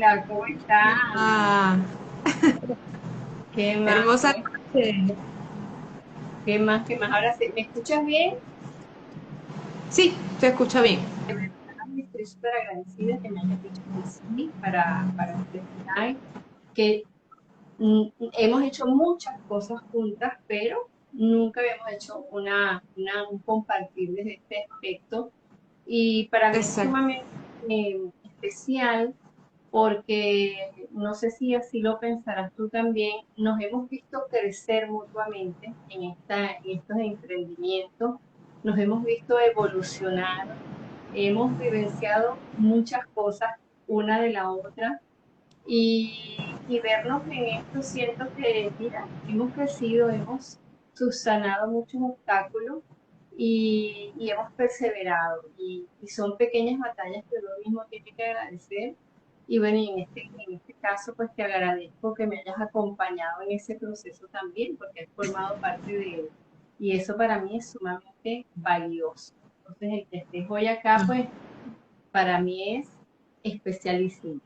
Hola, ¿cómo estás? Ah, ¿Qué más? hermosa ¿Cómo estás? noche. ¿Qué más? ¿Qué más? Ahora sí, ¿me escuchas bien? Sí, se escucha bien. Ay, estoy súper agradecida que me hayas dicho que sí para este live, que hemos hecho muchas cosas juntas, pero nunca habíamos hecho un compartir desde este aspecto. Y para mí es Exacto. sumamente especial porque no sé si así lo pensarás tú también, nos hemos visto crecer mutuamente en estos emprendimientos, nos hemos visto evolucionar, hemos vivenciado muchas cosas una de la otra y vernos en esto siento que, mira, hemos crecido, hemos subsanado muchos obstáculos y hemos perseverado. Y son pequeñas batallas que uno mismo tiene que agradecer. Y bueno, y en este caso, pues te agradezco que me hayas acompañado en ese proceso también, porque has formado parte de él. Y eso para mí es sumamente valioso. Entonces, el que estés hoy acá, pues para mí es especialísimo.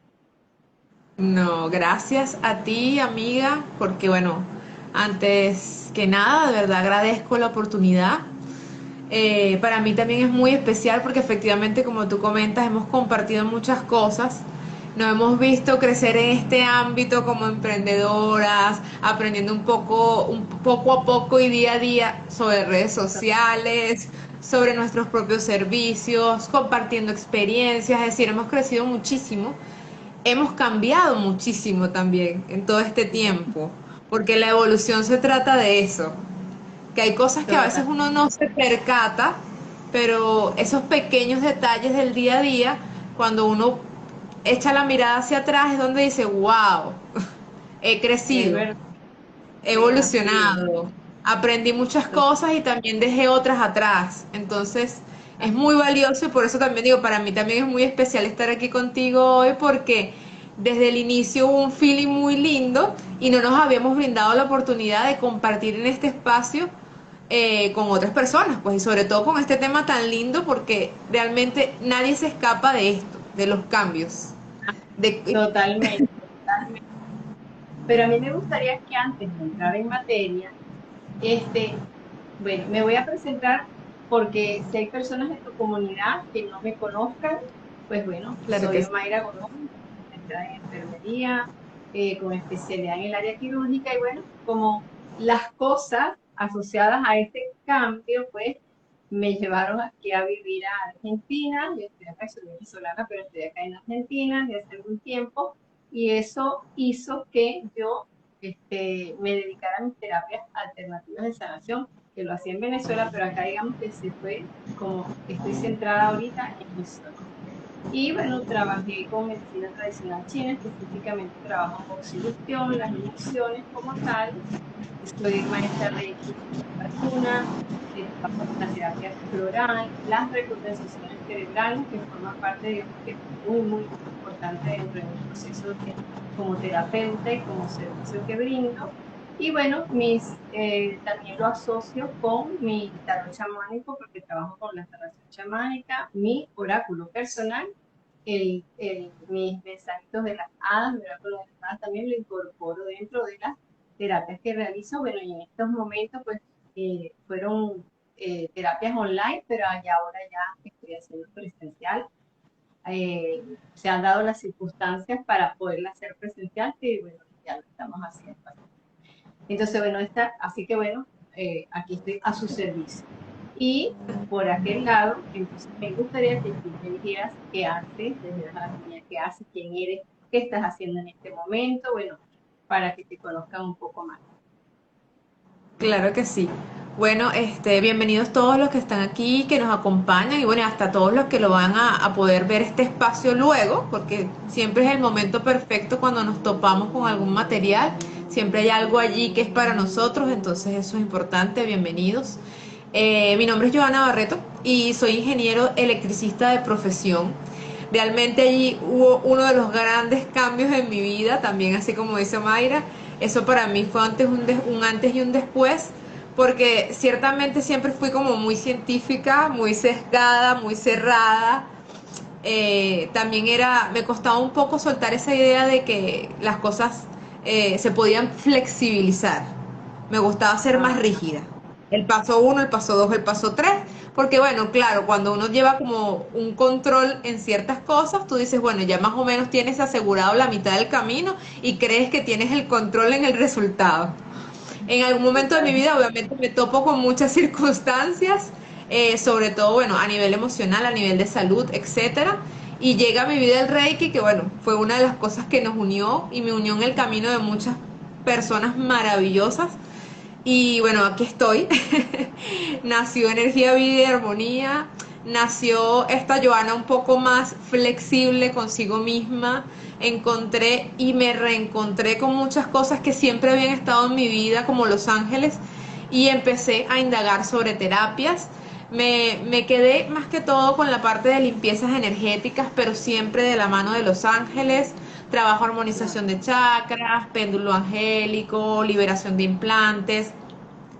No, gracias a ti, amiga, porque bueno, antes que nada, de verdad agradezco la oportunidad. Para mí también es muy especial porque efectivamente, como tú comentas, hemos compartido muchas cosas. Nos hemos visto crecer en este ámbito como emprendedoras, aprendiendo un poco a poco y día a día sobre redes sociales, sobre nuestros propios servicios, compartiendo experiencias, es decir, hemos crecido muchísimo. Hemos cambiado muchísimo también en todo este tiempo, porque la evolución se trata de eso, que hay cosas que a veces Total. uno no se percata, pero esos pequeños detalles del día a día, cuando uno echa la mirada hacia atrás, es donde dice, wow, he Es crecido, verdad, he así es. evolucionado, aprendí muchas To- cosas y también dejé otras atrás. Entonces, es muy valioso y por eso también digo, para mí también es muy especial estar aquí contigo hoy porque desde el inicio hubo un feeling muy lindo y no nos habíamos brindado la oportunidad de compartir en este espacio con otras personas, pues y sobre todo con este tema tan lindo porque realmente nadie se escapa de esto, de los cambios. De, Totalmente, totalmente. Pero a mí me gustaría que antes de entrar en materia, este, bueno, me voy a presentar porque si hay personas en tu comunidad que no me conozcan, pues bueno, claro que soy sí. Mayra Godón, licenciada en enfermería, con especialidad en el área quirúrgica y bueno, como las cosas asociadas a este cambio, pues me llevaron aquí a vivir a Argentina. Yo estoy acá, soy venezolana, pero estoy acá en Argentina desde hace algún tiempo y eso hizo que yo me dedicara a mis terapias alternativas de sanación, que lo hacía en Venezuela, pero acá digamos que se fue como estoy centrada ahorita en mi zona. Y bueno, trabajé con medicina tradicional china, específicamente trabajo en oxibustión, las inyecciones como tal. Soy maestra Reiki vacuna, trabajo con la terapia floral, las recompensaciones cerebrales, que forman parte, digamos, que muy, muy importante dentro de mi proceso como terapeuta y como servicio que brindo. Y bueno, también lo asocio con mi tarot chamánico, porque trabajo con la sanación chamánica, mi oráculo personal, mis mensajitos de las hadas, mi oráculo de las hadas también lo incorporo dentro de las terapias que realizo. Bueno, y en estos momentos, pues, fueron terapias online, pero ya ahora ya estoy haciendo presencial. Se han dado las circunstancias para poderla hacer presencial, y bueno, ya lo estamos haciendo. Entonces, bueno, así que bueno, aquí estoy a su servicio. Y por aquel lado, entonces me gustaría que tú me dijeras qué haces, desde la línea, qué haces, quién eres, qué estás haciendo en este momento, bueno, para que te conozcan un poco más. Claro que sí. Bueno, bienvenidos todos los que están aquí, que nos acompañan y bueno, hasta todos los que lo van a poder ver este espacio luego, porque siempre es el momento perfecto cuando nos topamos con algún material, siempre hay algo allí que es para nosotros, entonces eso es importante, bienvenidos. Mi nombre es Joana Barreto y soy ingeniero electricista de profesión. Realmente allí hubo uno de los grandes cambios en mi vida, también así como dice Mayra. Eso para mí fue antes un antes y un después, porque ciertamente siempre fui como muy científica, muy sesgada, muy cerrada, también me costaba un poco soltar esa idea de que las cosas se podían flexibilizar. Me gustaba ser más Ajá. rígida. El paso uno, el paso dos, el paso tres, porque bueno, claro, cuando uno lleva como un control en ciertas cosas, tú dices, bueno, ya más o menos tienes asegurado la mitad del camino y crees que tienes el control en el resultado. En algún momento de mi Total. vida, obviamente, me topo con muchas circunstancias, sobre todo, bueno, a nivel emocional, a nivel de salud, etcétera. Y llega a mi vida el Reiki, que bueno, fue una de las cosas que nos unió y me unió en el camino de muchas personas maravillosas. Y bueno, aquí estoy. Nació Energía, Vida y Armonía. Nació esta Joana un poco más flexible consigo misma. Encontré y me reencontré con muchas cosas que siempre habían estado en mi vida, como Los Ángeles, y empecé a indagar sobre terapias. Me quedé más que todo con la parte de limpiezas energéticas, pero siempre de la mano de Los Ángeles. Trabajo armonización de chakras, péndulo angélico, liberación de implantes.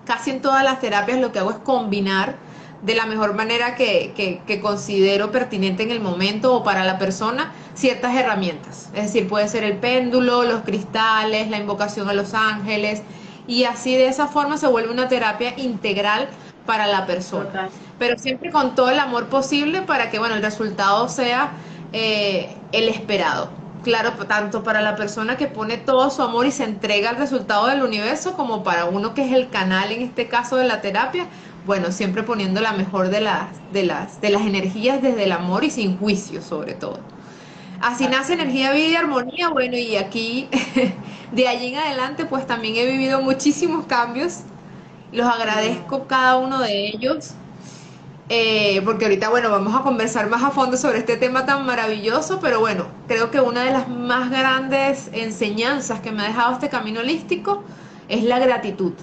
Casi en todas las terapias lo que hago es combinar de la mejor manera que considero pertinente en el momento o para la persona ciertas herramientas. Es decir, puede ser el péndulo, los cristales, la invocación a los ángeles, y así de esa forma se vuelve una terapia integral para la persona. Total. Pero siempre con todo el amor posible para que bueno, el resultado sea el esperado. Claro, tanto para la persona que pone todo su amor y se entrega al resultado del universo, como para uno que es el canal, en este caso de la terapia, bueno, siempre poniendo la mejor de las energías desde el amor y sin juicio sobre todo. Así nace Así es. Energía, Vida y Armonía, bueno, y aquí de allí en adelante pues también he vivido muchísimos cambios, los Mm. agradezco cada uno de ellos, porque ahorita, bueno, vamos a conversar más a fondo sobre este tema tan maravilloso, pero bueno, creo que una de las más grandes enseñanzas que me ha dejado este camino holístico es la gratitud.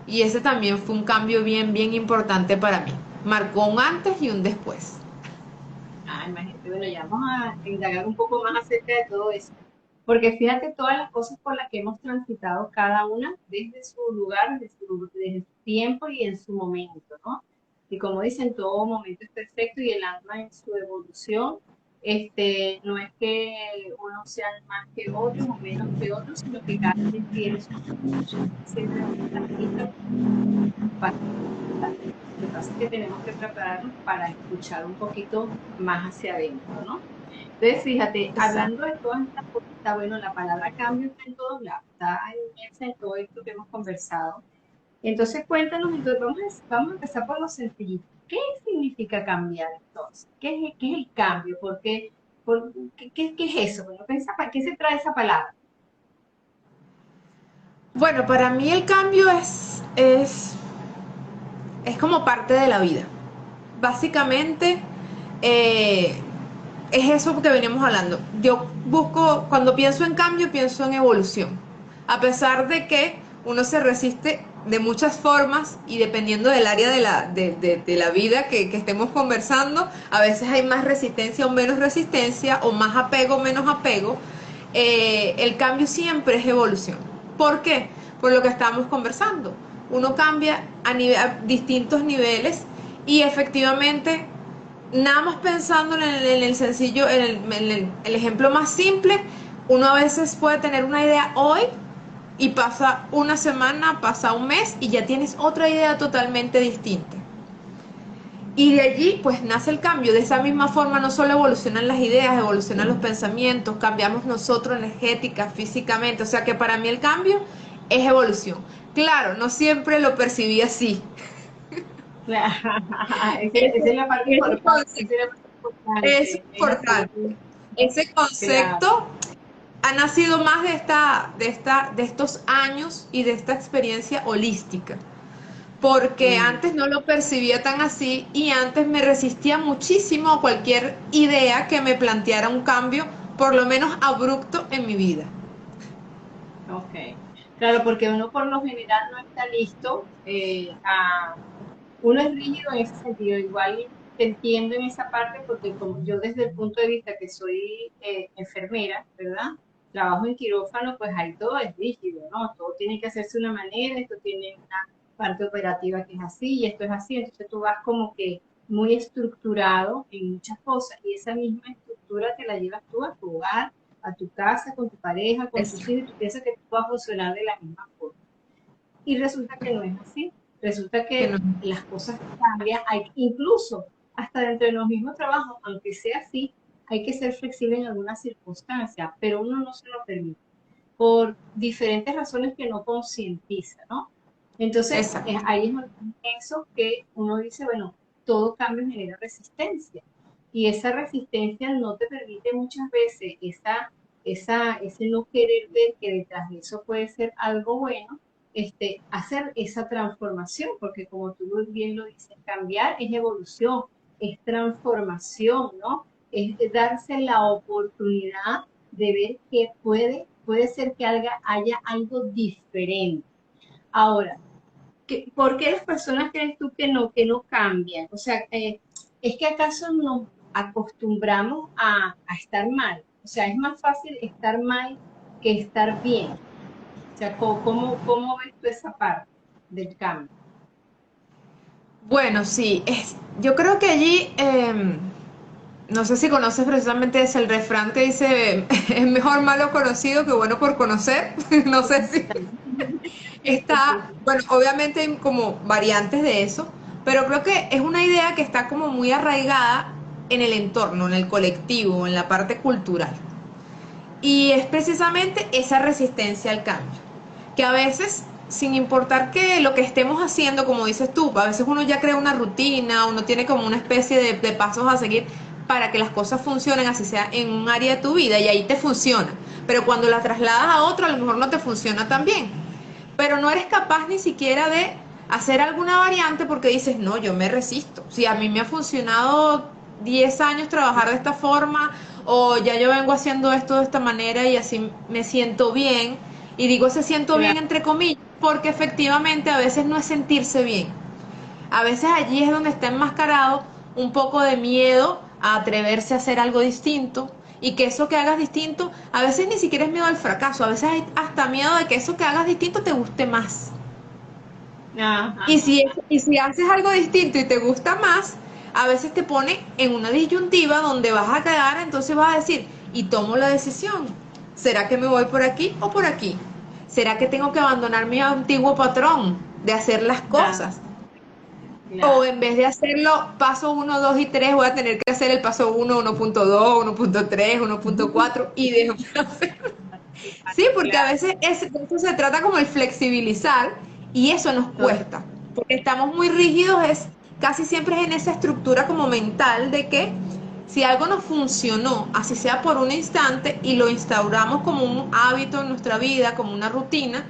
Y ese también fue un cambio bien, bien importante para mí. Marcó un antes y un después. Ah, imagínate, bueno, ya vamos a indagar un poco más acerca de todo eso. Porque fíjate todas las cosas por las que hemos transitado cada una desde su lugar, desde su tiempo y en su momento, ¿no? Y como dicen, todo momento es perfecto y el alma en su evolución, no es que unos sean más que otros o menos que otros, sino que cada quien tiene su lista para estar. Lo que pasa es que tenemos que prepararnos para escuchar un poquito más hacia adentro, ¿no? Entonces, fíjate, hablando Exacto. de todas estas cosas, está bueno, la palabra cambio está en todos lados, está inmersa en todo esto que hemos conversado. Entonces, cuéntanos, entonces vamos a empezar por lo sencillito. ¿Qué significa cambiar entonces? ¿Qué es el cambio? ¿Qué es eso? Bueno, ¿para qué se trae esa palabra? Bueno, para mí el cambio es como parte de la vida. Básicamente, eh, es eso que veníamos hablando. Yo busco, cuando pienso en cambio, pienso en evolución. A pesar de que uno se resiste de muchas formas y dependiendo del área de la vida que estemos conversando, a veces hay más resistencia o menos resistencia, o más apego o menos apego. El cambio siempre es evolución. ¿Por qué? Por lo que estamos conversando. Uno cambia a distintos niveles y efectivamente nada más pensando en el sencillo, el ejemplo más simple, uno a veces puede tener una idea hoy y pasa una semana, pasa un mes y ya tienes otra idea totalmente distinta. Y de allí pues nace el cambio. De esa misma forma no solo evolucionan las ideas, evolucionan los pensamientos, cambiamos nosotros energética, físicamente. O sea que para mí el cambio es evolución. Claro, no siempre lo percibí así. Esa es la parte Ese importante, esa concepto es la parte es importante, es así, importante. Ese claro. concepto ha nacido más de estos años y de esta experiencia holística, porque Mm. antes no lo percibía tan así y antes me resistía muchísimo a cualquier idea que me planteara un cambio, por lo menos abrupto en mi vida. Ok, claro, porque uno por lo general no está listo, uno es rígido en ese sentido, igual te entiendo en esa parte porque como yo desde el punto de vista que soy enfermera, ¿verdad? Trabajo en quirófano, pues ahí todo es rígido, ¿no? Todo tiene que hacerse de una manera, esto tiene una parte operativa que es así y esto es así, entonces tú vas como que muy estructurado en muchas cosas y esa misma estructura te la llevas tú a tu hogar, a tu casa, con tu pareja, con Es tus hijos y tú piensas que tú vas a funcionar de la misma forma. Y resulta que no es así. Resulta que que no. las cosas cambian, incluso hasta dentro de los mismos trabajos, aunque sea así, hay que ser flexible en algunas circunstancias, pero uno no se lo permite por diferentes razones que no concientiza, ¿no? Entonces, Exacto. ahí es eso que uno dice, bueno, todo cambio genera resistencia y esa resistencia no te permite muchas veces ese no querer ver que detrás de eso puede ser algo bueno, hacer esa transformación, porque como tú bien lo dices, cambiar es evolución, es transformación, ¿no? Es darse la oportunidad de ver que puede ser que haya algo diferente. Ahora, ¿por qué las personas crees tú que no cambian? O sea, ¿es que acaso nos acostumbramos a estar mal? O sea, es más fácil estar mal que estar bien. O sea, ¿cómo ves tú esa parte del cambio? Bueno, sí, yo creo que allí, no sé si conoces precisamente es el refrán que dice, es mejor malo conocido que bueno por conocer. No sé si Sí, está, bueno, obviamente hay como variantes de eso, pero creo que es una idea que está como muy arraigada en el entorno, en el colectivo, en la parte cultural. Y es precisamente esa resistencia al cambio, que a veces, sin importar que lo que estemos haciendo, como dices tú, a veces uno ya crea una rutina, uno tiene como una especie de pasos a seguir para que las cosas funcionen, así sea en un área de tu vida, y ahí te funciona. Pero cuando la trasladas a otro, a lo mejor no te funciona tan bien. Pero no eres capaz ni siquiera de hacer alguna variante porque dices, no, yo me resisto. Si a mí me ha funcionado 10 años trabajar de esta forma, o ya yo vengo haciendo esto de esta manera y así me siento bien, y digo se siento bien claro, entre comillas, porque efectivamente a veces no es sentirse bien. A veces allí es donde está enmascarado un poco de miedo a atreverse a hacer algo distinto, y que eso que hagas distinto, a veces ni siquiera es miedo al fracaso, a veces hay hasta miedo de que eso que hagas distinto te guste más. ajá, Y si haces algo distinto y te gusta más, a veces te pone en una disyuntiva donde vas a quedar, entonces vas a decir, y tomo la decisión, ¿será que me voy por aquí o por aquí? ¿Será que tengo que abandonar mi antiguo patrón de hacer las claro, cosas? O claro, en vez de hacerlo paso uno 2 y 3 voy a tener que hacer el paso 1, 1.2, 1.3, 1.4 y dejo de hacer. Sí, porque a claro, veces de eso se trata como el flexibilizar y eso nos total, cuesta, porque estamos muy rígidos, casi siempre es en esa estructura como mental de que si algo nos funcionó, así sea por un instante, y lo instauramos como un hábito en nuestra vida, como una rutina,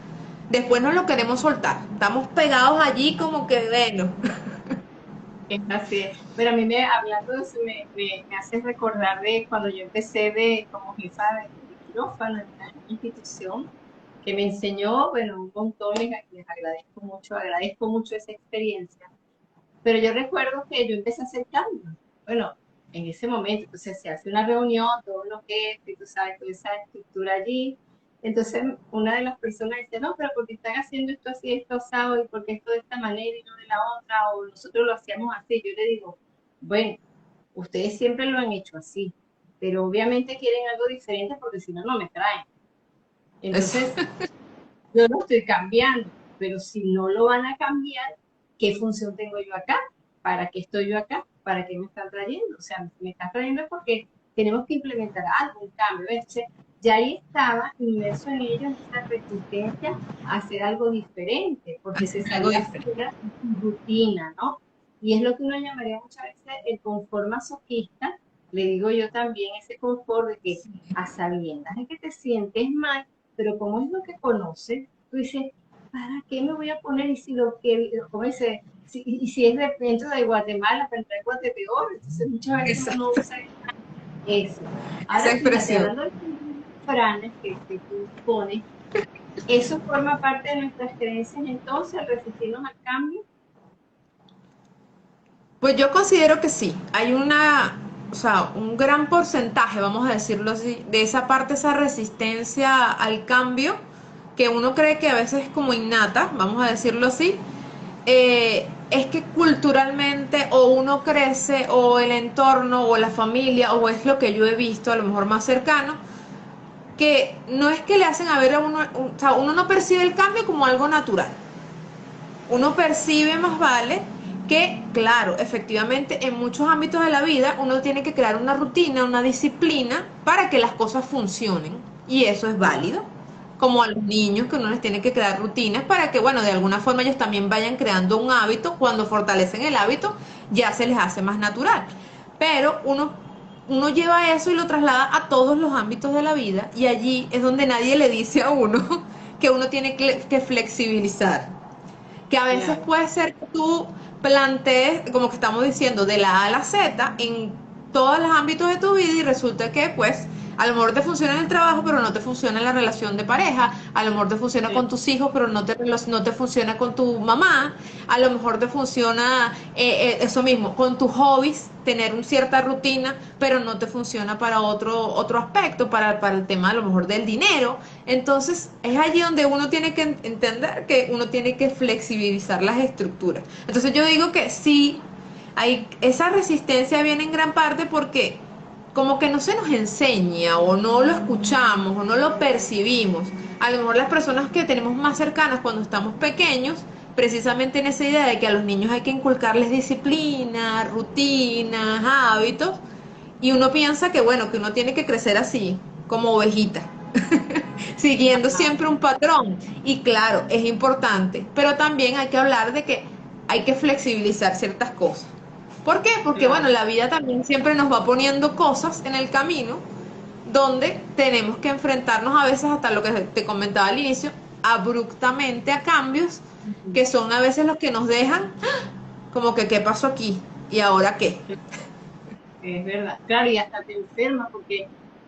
después no lo queremos soltar. Estamos pegados allí como que, bueno, es así. Pero a mí hablando de eso, me hace recordar de cuando yo empecé como jefa de quirófano en una institución que me enseñó, bueno, un montón, les agradezco mucho esa experiencia. Pero yo recuerdo que yo empecé a hacer cambios. Bueno, en ese momento, entonces se hace una reunión, todos los jefes, tú sabes, toda esa estructura allí. Entonces, una de las personas dice, no, pero porque están haciendo esto así, esto asado, y porque esto de esta manera y no de la otra, o nosotros lo hacíamos así. Yo le digo, bueno, ustedes siempre lo han hecho así, pero obviamente quieren algo diferente porque si no, no me traen. eso. Entonces, yo lo estoy cambiando, pero si no lo van a cambiar, ¿qué función tengo yo acá? ¿Para qué estoy yo acá? ¿Para qué me están trayendo? O sea, me están trayendo porque tenemos que implementar algo, un cambio. Entonces, ya ahí estaba inmerso en ellos esa resistencia a hacer algo diferente, porque se Hacer algo salía diferente. fuera de su rutina, ¿no? Y es lo que uno llamaría muchas veces el confort masoquista, le digo yo también, ese confort de que a sabiendas de que te sientes mal, pero como es lo que conoces, tú dices, ¿para qué me voy a poner? Y si lo que, como dice, y si es dentro de Guatemala, pero en Guatepeor, entonces muchas veces uno Exacto. usa eso. Esa Ahora fíjate, expresión. hablando de refranes que tú pones, eso forma parte de nuestras creencias entonces, al resistirnos al cambio. Pues yo considero que sí, hay o sea, un gran porcentaje, vamos a decirlo así, de esa parte, esa resistencia al cambio, que uno cree que a veces es como innata, vamos a decirlo así, es que culturalmente o uno crece o el entorno o la familia o es lo que yo he visto a lo mejor más cercano, que no es que le hacen a ver a uno, o sea, uno no percibe el cambio como algo natural. Uno percibe más vale que, claro, efectivamente en muchos ámbitos de la vida uno tiene que crear una rutina, una disciplina para que las cosas funcionen. Y eso es válido. Como a los niños que uno les tiene que crear rutinas para que, bueno, de alguna forma ellos también vayan creando un hábito. Cuando fortalecen el hábito, ya se les hace más natural. Pero uno lleva eso y lo traslada a todos los ámbitos de la vida y allí es donde nadie le dice a uno que uno tiene que flexibilizar, que a veces Claro. puede ser que tú plantees, como que estamos diciendo, de la A a la Z en todos los ámbitos de tu vida y resulta que pues a lo mejor te funciona en el trabajo, pero no te funciona en la relación de pareja, a lo mejor te funciona Sí. con tus hijos, pero no te funciona con tu mamá, a lo mejor te funciona eso mismo, con tus hobbies, tener una cierta rutina, pero no te funciona para otro aspecto, para el tema a lo mejor del dinero. Entonces es allí donde uno tiene que entender que uno tiene que flexibilizar las estructuras. Entonces yo digo que sí, esa resistencia viene en gran parte porque como que no se nos enseña o no lo escuchamos o no lo percibimos. A lo mejor las personas que tenemos más cercanas cuando estamos pequeños, precisamente en esa idea de que a los niños hay que inculcarles disciplina, rutinas, hábitos, y uno piensa que bueno, que uno tiene que crecer así, como ovejita, siguiendo Ajá. siempre un patrón. Y claro, es importante, pero también hay que hablar de que hay que flexibilizar ciertas cosas. ¿Por qué? Porque bueno, Claro. la vida también siempre nos va poniendo cosas en el camino donde tenemos que enfrentarnos a veces hasta lo que te comentaba al inicio, abruptamente a cambios Ujú. que son a veces los que nos dejan como que qué pasó aquí y ahora qué. Es verdad. Claro, y hasta te enfermas porque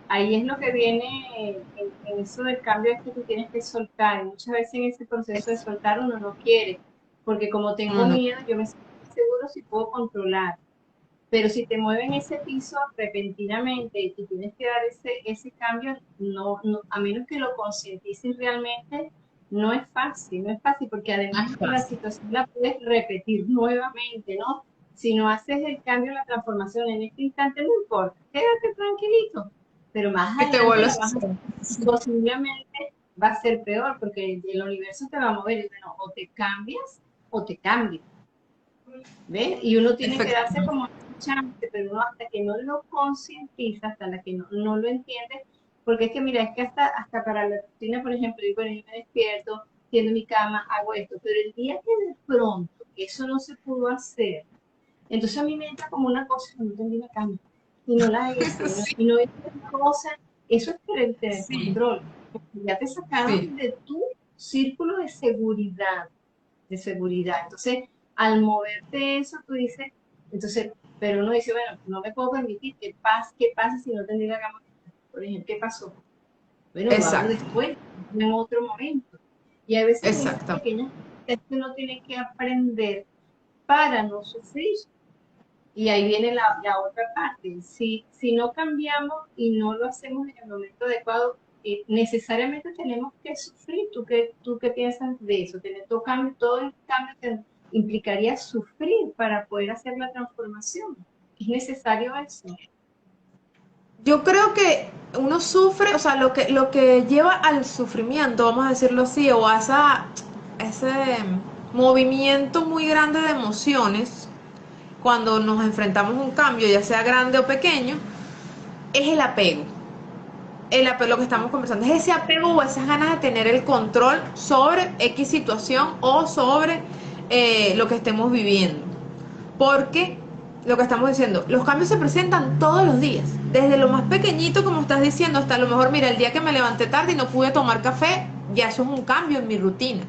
ahí es lo que viene en eso del cambio, es que tú tienes que soltar. Y muchas veces en ese proceso de soltar uno no quiere, porque como tengo Uno, miedo, yo me siento seguro si puedo controlar. Pero si te mueven ese piso repentinamente y tienes que dar ese cambio, a menos que lo concientices realmente, no es fácil, no es fácil, porque no además es la fácil. situación la puedes repetir nuevamente, ¿no? Si no haces el cambio, la transformación en este instante, no importa, quédate tranquilito, pero más Y te adelante la vuelves a vas a hacer, hacer. posiblemente va a ser peor, porque el universo te va a mover, y bueno, o te cambias o te cambias. ¿Ves? Y uno tiene que darse Efectivamente. como ese chance, pero uno hasta que no lo concientiza, hasta la que no lo entiende, porque es que mira, es que hasta para la rutina, por ejemplo, digo, bueno, yo me despierto, tiendo mi cama, hago esto, pero el día que de pronto eso no se pudo hacer, entonces a mí me entra como una cosa que no tendí la cama, y no la hice, y no hice una cosa, eso es querer tener Sí, control, porque ya te sí, sacaron de tu círculo de seguridad. Entonces, al moverte eso, tú dices, entonces, pero uno dice, bueno, no me puedo permitir qué pasa si no tendría la cama. Por ejemplo, ¿qué pasó? Bueno, lo hago exacto, después, en otro momento. Y a veces en esas exacto. pequeñas cosas que uno tiene que aprender para no sufrir. Y ahí viene la otra parte. Si no cambiamos y no lo hacemos en el momento adecuado, necesariamente tenemos que sufrir. ¿Tú qué piensas de eso? Todo el cambio implicaría sufrir para poder hacer la transformación. ¿Es necesario eso? Yo creo que uno sufre, o sea, lo que lleva al sufrimiento, vamos a decirlo así, o a ese movimiento muy grande de emociones, cuando nos enfrentamos a un cambio, ya sea grande o pequeño, es el apego. Lo que estamos conversando, es ese apego o esas ganas de tener el control sobre X situación o sobre lo que estemos viviendo. Porque lo que estamos diciendo, los cambios se presentan todos los días, desde lo más pequeñito, como estás diciendo, hasta a lo mejor, mira, el día que me levanté tarde y no pude tomar café, ya eso es un cambio en mi rutina.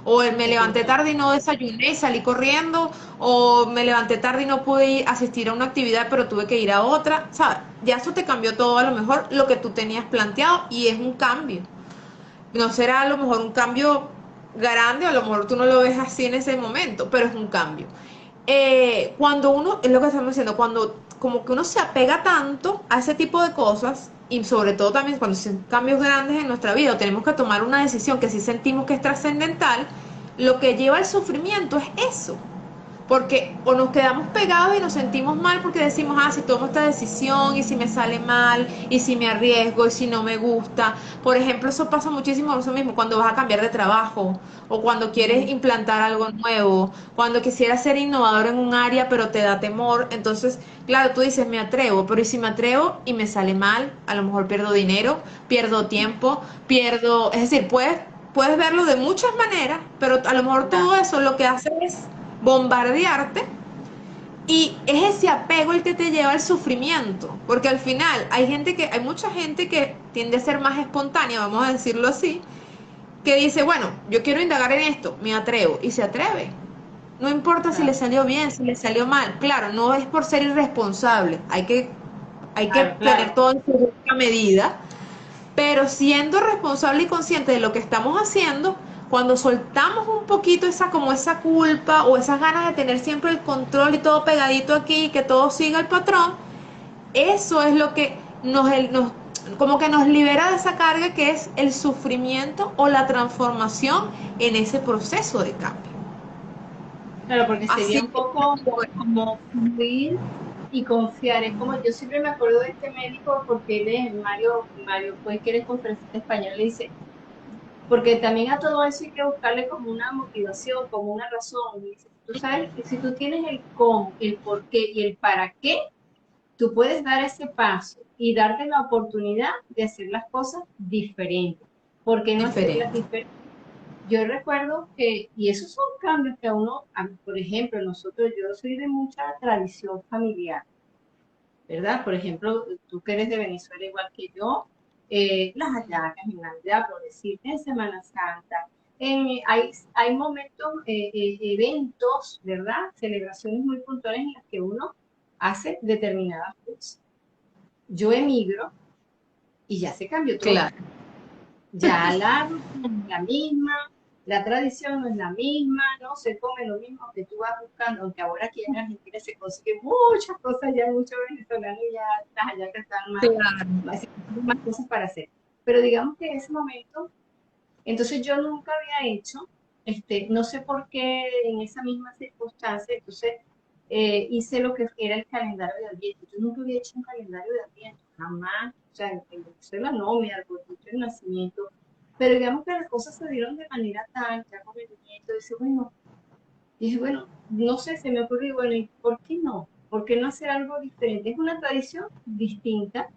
O me levanté Definitivamente. tarde y no desayuné y salí corriendo, o me levanté tarde y no pude asistir a una actividad, pero tuve que ir a otra, ¿sabes? Ya eso te cambió todo a lo mejor lo que tú tenías planteado y es un cambio. No será a lo mejor un cambio grande, a lo mejor tú no lo ves así en ese momento, pero es un cambio. Cuando uno, es lo que estamos diciendo, cuando como que uno se apega tanto a ese tipo de cosas, y sobre todo también cuando son cambios grandes en nuestra vida, o tenemos que tomar una decisión que sí sentimos que es trascendental, lo que lleva al sufrimiento es eso. porque o nos quedamos pegados y nos sentimos mal porque decimos, ah, si tomo esta decisión y si me sale mal y si me arriesgo y si no me gusta. Por ejemplo, eso pasa muchísimo, eso mismo, cuando vas a cambiar de trabajo o cuando quieres Mm, implantar algo nuevo, cuando quisieras ser innovador en un área pero te da temor. Entonces, claro, tú dices, me atrevo, pero ¿y si me atrevo y me sale mal? A lo mejor pierdo dinero, pierdo tiempo, pierdo, es decir, puedes verlo de muchas maneras, pero a lo mejor todo claro, eso lo que hace es bombardearte y es ese apego el que te lleva al sufrimiento, porque al final hay mucha gente que tiende a ser más espontánea, vamos a decirlo así, que dice, bueno, yo quiero indagar en esto, me atrevo, y se atreve. No importa si le claro, salió bien, si le salió mal, claro, no es por ser irresponsable, hay que claro, tener claro. todo en su justa medida, pero siendo responsable y consciente de lo que estamos haciendo, cuando soltamos un poquito esa como esa culpa o esas ganas de tener siempre el control y todo pegadito aquí y que todo siga el patrón, eso es lo que nos como que nos libera de esa carga que es el sufrimiento o la transformación en ese proceso de cambio. Claro, porque sería Así un que poco como fluir y confiar. Es como, yo siempre me acuerdo de este médico porque él es Mario Puig, que eres conferencista español, le dice, porque también a todo eso hay que buscarle como una motivación, como una razón. Y dice, tú sabes, si tú tienes el cómo, el por qué y el para qué, tú puedes dar ese paso y darte la oportunidad de hacer las cosas diferentes. ¿Por qué no hacerlas diferente. diferentes? Yo recuerdo que, y esos son cambios que a uno, por ejemplo, nosotros, yo soy de mucha tradición familiar, ¿verdad? Por ejemplo, tú que eres de Venezuela igual que yo, las hallacas en Navidad, por decirte, en Semana Santa, hay momentos, eventos, ¿verdad? Celebraciones muy puntuales en las que uno hace determinadas cosas. Yo emigro y ya se cambió todo. Claro. Ya la rutina no es la misma, la tradición no es la misma, no se come lo mismo que tú vas buscando, aunque ahora aquí en Argentina se consiguen muchas cosas, ya muchos venezolanos ya las hallacas están Claro. más cosas para hacer. Pero digamos que en ese momento, entonces yo nunca había hecho, no sé por qué en esa misma circunstancia, entonces hice lo que era el calendario de Adviento. Yo nunca había hecho un calendario de Adviento, jamás. O sea, en Venezuela no, mi arbolito de nacimiento. Pero digamos que las cosas se dieron de manera tal, ya con el nieto, dije, bueno, no sé, se me ocurrió, bueno, ¿y por qué no? ¿Por qué no hacer algo diferente? Es una tradición distinta.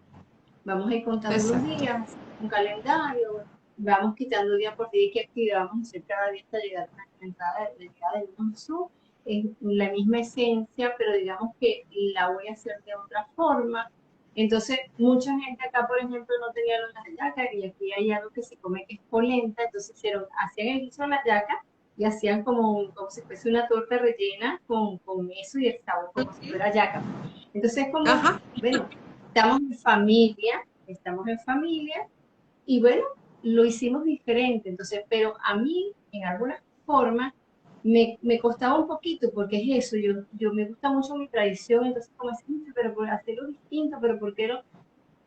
Vamos a ir contando los Exacto. días, un calendario, vamos quitando día por día y qué actividad vamos a hacer cada día hasta llegar a la entrada de llegada del niño Jesús. Es la misma esencia, pero digamos que la voy a hacer de otra forma. Entonces, mucha gente acá, por ejemplo, no tenía los hallacas y aquí hay algo que se come que es polenta, entonces hacían el guiso de la hallaca y hacían como si fuese una torta rellena con eso y el sabor como si fuera hallaca. Entonces, como, Ajá. bueno, estamos en familia y bueno, lo hicimos diferente. Entonces, pero a mí, en alguna forma, me costaba un poquito porque es eso, yo me gusta mucho mi tradición, entonces como así, pero por hacerlo distinto, pero ¿por qué no?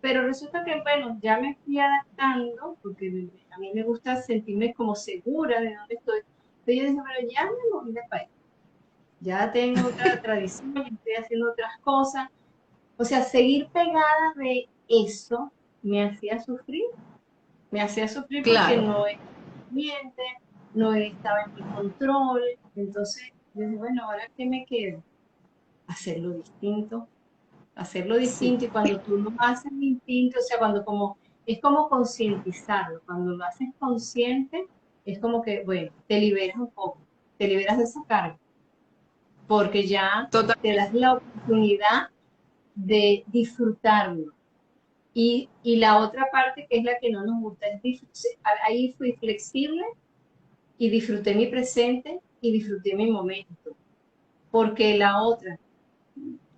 Pero resulta que, bueno, ya me fui adaptando, porque a mí me gusta sentirme como segura de dónde estoy. Pero yo dije, bueno, ya me moví de país, ya tengo otra tradición, ya estoy haciendo otras cosas. O sea, seguir pegada de eso me hacía sufrir porque Claro. no era consciente, no estaba en mi control. Entonces, yo dije, bueno, ahora qué me queda? Hacerlo distinto, hacerlo Sí. distinto. Y cuando tú lo haces distinto, o sea, cuando como, es como concientizarlo, cuando lo haces consciente, es como que, bueno, te liberas un poco, te liberas de esa carga, porque ya te Totalmente. das la oportunidad de disfrutarlo. Y la otra parte que es la que no nos gusta es ahí fui flexible y disfruté mi presente y disfruté mi momento. Porque la otra,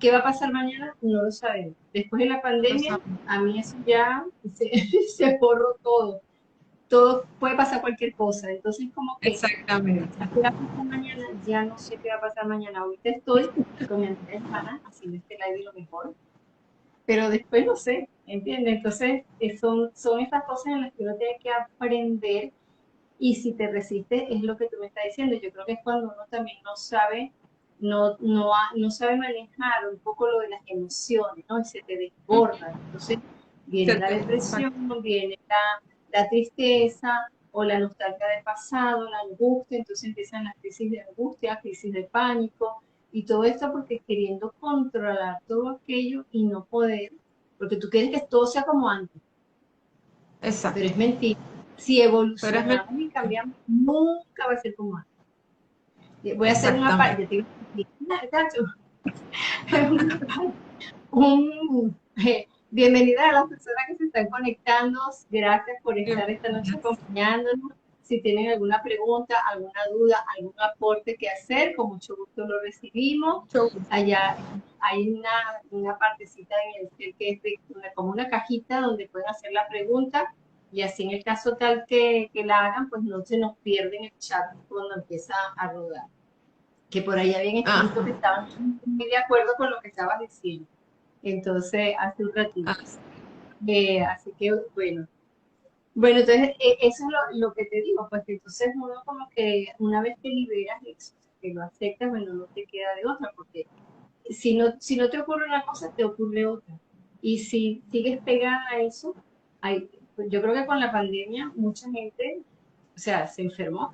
¿qué va a pasar mañana? No lo sabemos. Después de la pandemia, a mí eso ya se, se borró todo. Todo puede pasar cualquier cosa. Entonces, como que, Exactamente. ¿qué va a pasar mañana? Ya no sé qué va a pasar mañana. Ahorita estoy con mi amiga hermana haciendo este live de lo mejor, pero después no sé, ¿entiendes? Entonces, son estas cosas en las que uno tiene que aprender y si te resistes es lo que tú me estás diciendo. Yo creo que es cuando uno también no sabe, no sabe manejar un poco lo de las emociones, ¿no? Y se te desborda. Entonces viene la depresión, viene la tristeza o la nostalgia del pasado, la angustia, entonces empiezan las crisis de angustia, crisis de pánico, y todo esto porque queriendo controlar todo aquello y no poder, porque tú quieres que todo sea como antes, pero Exacto. es mentira. Si Pero es evolucionamos y cambiamos, nunca va a ser como antes. Voy a hacer una parte, exactamente. yo te digo, Nacho, bienvenida a las personas que se están conectando. Gracias por estar esta noche acompañándonos. Si tienen alguna pregunta, alguna duda, algún aporte que hacer, con mucho gusto lo recibimos. Mucho gusto. Allá hay una partecita en el cel que es como una cajita donde pueden hacer la pregunta y así en el caso tal que la hagan, pues no se nos pierde en el chat cuando empieza a rodar. Que por ahí habían escrito que Ajá. estaban muy de acuerdo con lo que estabas diciendo. Entonces, hace un ratito. Así que, bueno. Bueno, entonces, eso es lo que te digo, pues que entonces uno como que una vez que liberas eso, que lo aceptas, bueno, no te queda de otra, porque si no te ocurre una cosa, te ocurre otra. Y si sigues pegada a eso, pues yo creo que con la pandemia mucha gente, o sea, se enfermó,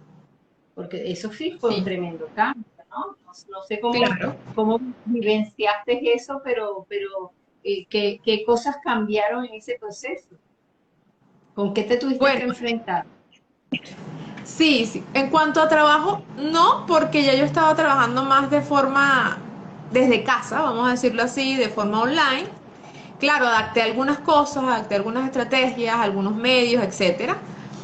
porque eso sí fue un Sí, tremendo cambio, ¿no? No sé claro. cómo vivenciaste eso, pero ¿qué cosas cambiaron en ese proceso? ¿Con qué te tuviste Bueno, que enfrentar? sí, sí. En cuanto a trabajo, no, porque ya yo estaba trabajando más de forma desde casa, vamos a decirlo así, de forma online. Claro, adapté algunas cosas, adapté algunas estrategias, algunos medios, etcétera.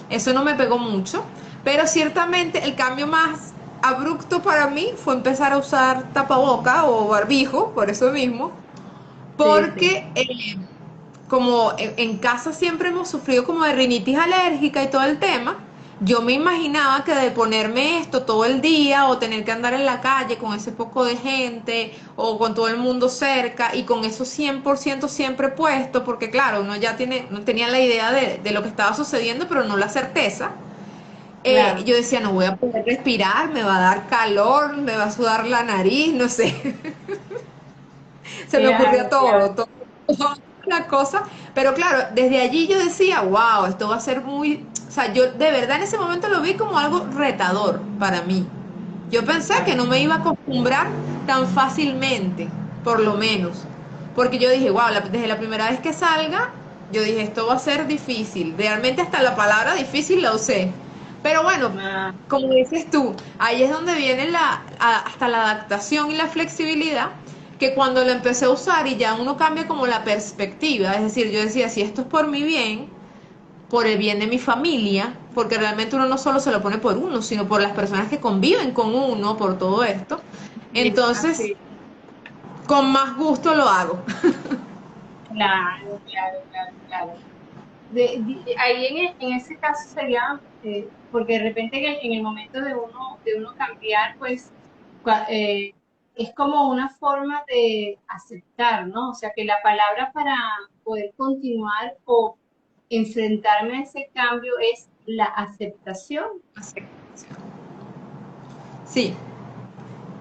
Eso no me pegó mucho, pero ciertamente el cambio más abrupto para mí fue empezar a usar tapaboca o barbijo, por eso mismo, Sí, sí. porque como en casa siempre hemos sufrido como de rinitis alérgica y todo el tema, yo me imaginaba que de ponerme esto todo el día o tener que andar en la calle con ese poco de gente o con todo el mundo cerca y con eso 100% siempre puesto, porque claro, uno ya no tenía la idea de lo que estaba sucediendo, pero no la certeza. Claro. Yo decía, no voy a poder respirar, me va a dar calor, me va a sudar la nariz, no sé. Se me ocurría Claro, claro. toda la cosa, pero claro, desde allí yo decía, wow, esto va a ser muy, o sea, yo de verdad en ese momento lo vi como algo retador para mí. Yo pensé que Claro. no me iba a acostumbrar tan fácilmente, por lo menos, porque yo dije, wow, desde la primera vez que salga, yo dije, esto va a ser difícil, realmente hasta la palabra difícil la usé, pero bueno, Ah, como dices tú, ahí es donde viene hasta la adaptación y la flexibilidad, que cuando lo empecé a usar y ya uno cambia como la perspectiva, es decir, yo decía, si esto es por mi bien, por el bien de mi familia, porque realmente uno no solo se lo pone por uno, sino por las personas que conviven con uno, por todo esto, entonces así. con más gusto lo hago. Claro, claro, claro, claro. Ahí en ese caso sería, porque de repente en el momento de uno cambiar, pues es como una forma de aceptar, ¿no? O sea, que la palabra para poder continuar o enfrentarme a ese cambio es la aceptación. Sí,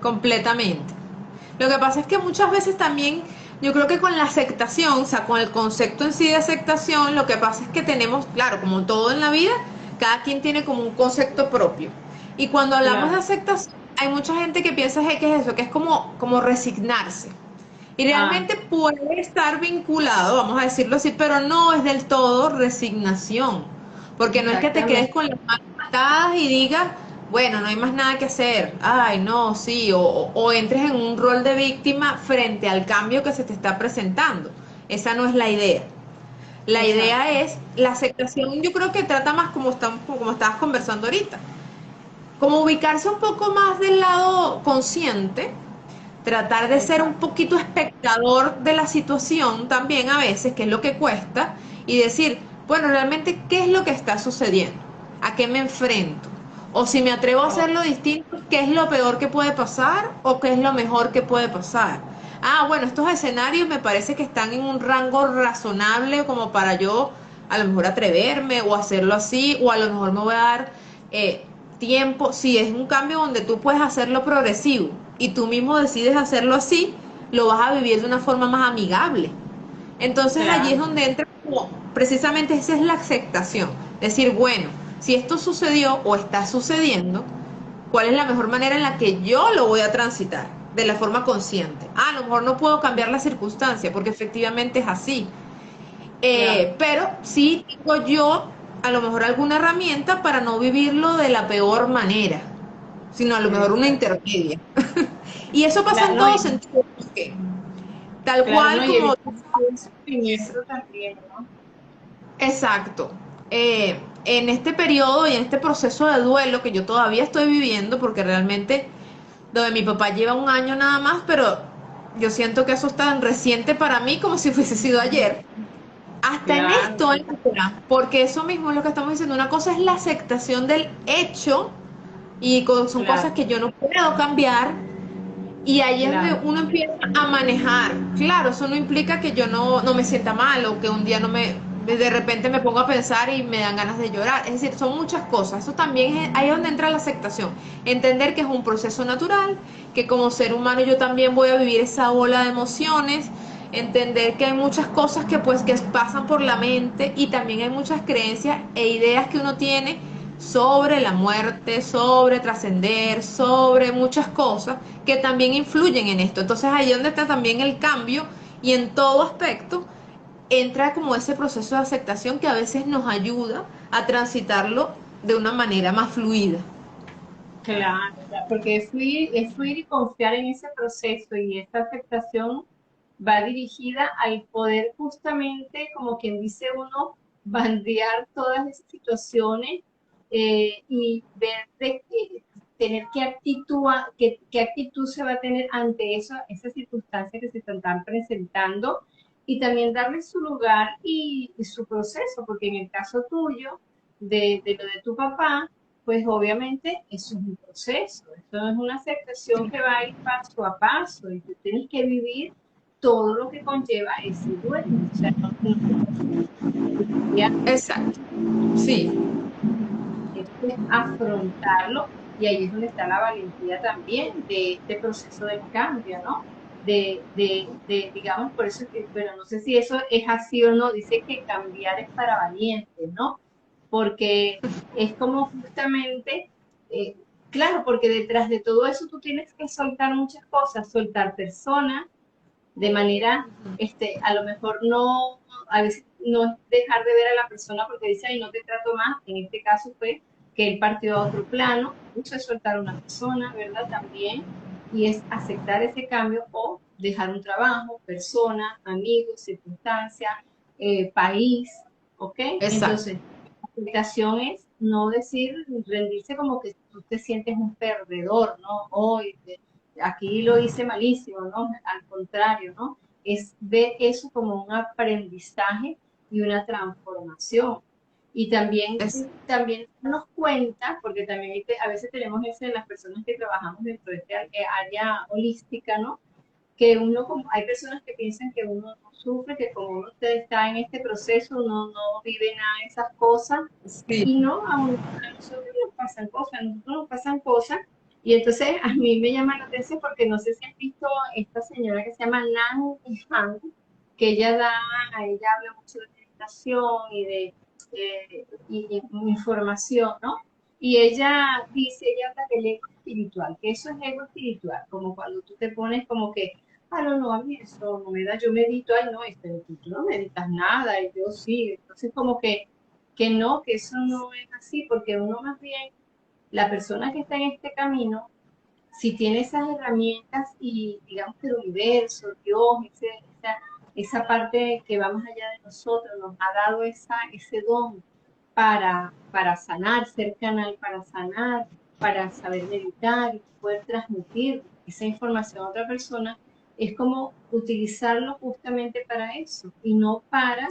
completamente. Lo que pasa es que muchas veces también, yo creo que con la aceptación, o sea, con el concepto en sí de aceptación, lo que pasa es que tenemos, claro, como todo en la vida, cada quien tiene como un concepto propio. Y cuando hablamos de Claro. aceptación, hay mucha gente que piensa que es eso, que es como resignarse. Y Ah, realmente puede estar vinculado, vamos a decirlo así, pero no es del todo resignación. Porque no es que te quedes exactamente. con las manos atadas y digas, bueno, no hay más nada que hacer. Ay, no, sí. O entres en un rol de víctima frente al cambio que se te está presentando. Esa no es la idea. La idea Exacto. es la aceptación, yo creo que trata más como estabas conversando ahorita. Como ubicarse un poco más del lado consciente, tratar de ser un Exacto. poquito espectador de la situación también a veces, que es lo que cuesta, y decir, bueno, realmente, ¿qué es lo que está sucediendo? ¿A qué me enfrento? O si me atrevo a Oh, hacerlo distinto, ¿qué es lo peor que puede pasar o qué es lo mejor que puede pasar? Ah, bueno, estos escenarios me parece que están en un rango razonable como para yo a lo mejor atreverme o hacerlo así, o a lo mejor me voy a dar tiempo, si es un cambio donde tú puedes hacerlo progresivo, y tú mismo decides hacerlo así, lo vas a vivir de una forma más amigable. Entonces allí es Claro, donde entra como, precisamente esa es la aceptación. Decir, bueno, si esto sucedió o está sucediendo, ¿cuál es la mejor manera en la que yo lo voy a transitar? De la forma consciente. Ah, a lo mejor no puedo cambiar la circunstancia, porque efectivamente es así. claro. Pero sí tengo yo a lo mejor alguna herramienta para no vivirlo de la peor manera, sino a lo mejor una Exacto. intermedia. Y eso pasa Claro, en no, todo sentido, porque tal claro, cual no, y como... evitar el sufrimiento también, ¿no? Exacto. En este periodo y en este proceso de duelo que yo todavía estoy viviendo, porque realmente lo de mi papá lleva un año nada más, pero yo siento que eso es tan reciente para mí como si fuese sido ayer. Hasta en Claro, esto claro, entra, porque eso mismo es lo que estamos diciendo. Una cosa es la aceptación del hecho y son cosas claro, que yo no puedo cambiar y ahí es donde claro, uno empieza a manejar. Claro, eso no implica que yo no me sienta mal o que un día no me, de repente me pongo a pensar y me dan ganas de llorar. Es decir, son muchas cosas. Eso también es ahí es donde entra la aceptación. Entender que es un proceso natural, que como ser humano yo también voy a vivir esa ola de emociones. Entender que hay muchas cosas que pues que pasan por la mente y también hay muchas creencias e ideas que uno tiene sobre la muerte, sobre trascender, sobre muchas cosas que también influyen en esto. Entonces ahí es donde está también el cambio y en todo aspecto entra como ese proceso de aceptación que a veces nos ayuda a transitarlo de una manera más fluida. claro, claro, porque es fluir y confiar en ese proceso y esta aceptación va dirigida al poder justamente, como quien dice uno, bandear todas esas situaciones y ver tener qué actitud se va a tener ante eso, esas circunstancias que se están presentando y también darle su lugar y su proceso, porque en el caso tuyo, de lo de tu papá, pues obviamente eso es un proceso, eso no es una aceptación que va a ir paso a paso y tú tienes que vivir todo lo que conlleva ese duelo. O sea, ya Exacto. Sí, es afrontarlo y ahí es donde está la valentía también de este proceso del cambio, ¿no? Digamos, por eso es que, bueno, no sé si eso es así o no, dice que cambiar es para valientes, ¿no? Porque es como justamente, eh, claro, porque detrás de todo eso tú tienes que soltar muchas cosas, soltar personas, de manera, a lo mejor no, a veces no es dejar de ver a la persona porque dice, ay, no te trato más, en este caso fue que él partió a otro plano, eso es soltar a una persona, ¿verdad? También, y es aceptar ese cambio o dejar un trabajo, persona, amigos, circunstancia, país, ¿ok? exacto. Entonces, la aceptación es no decir, rendirse como que tú te sientes un perdedor, ¿no? Hoy, aquí lo hice malísimo, ¿no? Al contrario, ¿no? Es ver eso como un aprendizaje y una transformación. Y también, Es, también darnos cuenta, porque también a veces tenemos eso en las personas que trabajamos dentro de este área holística, ¿no? Que uno, como, hay personas que piensan que uno no sufre, que como uno está en este proceso, uno no vive nada de esas cosas, sí. y no, a nosotros a nosotros nos pasan cosas, y entonces a mí me llama la atención porque no sé si has visto esta señora que se llama Nan Han, que ella habla mucho de meditación y de información, ¿no? Y ella dice, ella habla del ego espiritual, que eso es ego espiritual, como cuando tú te pones como que, ah, no, no, a mí eso no me da, yo medito, ay, no, tú no meditas nada, y yo sí, entonces como que no, que eso no es así, porque uno más bien, la persona que está en este camino, si tiene esas herramientas y digamos que el universo, Dios, esa parte que va más allá de nosotros, nos ha dado ese don para sanar, ser canal para sanar, para saber meditar y poder transmitir esa información a otra persona, es como utilizarlo justamente para eso y no para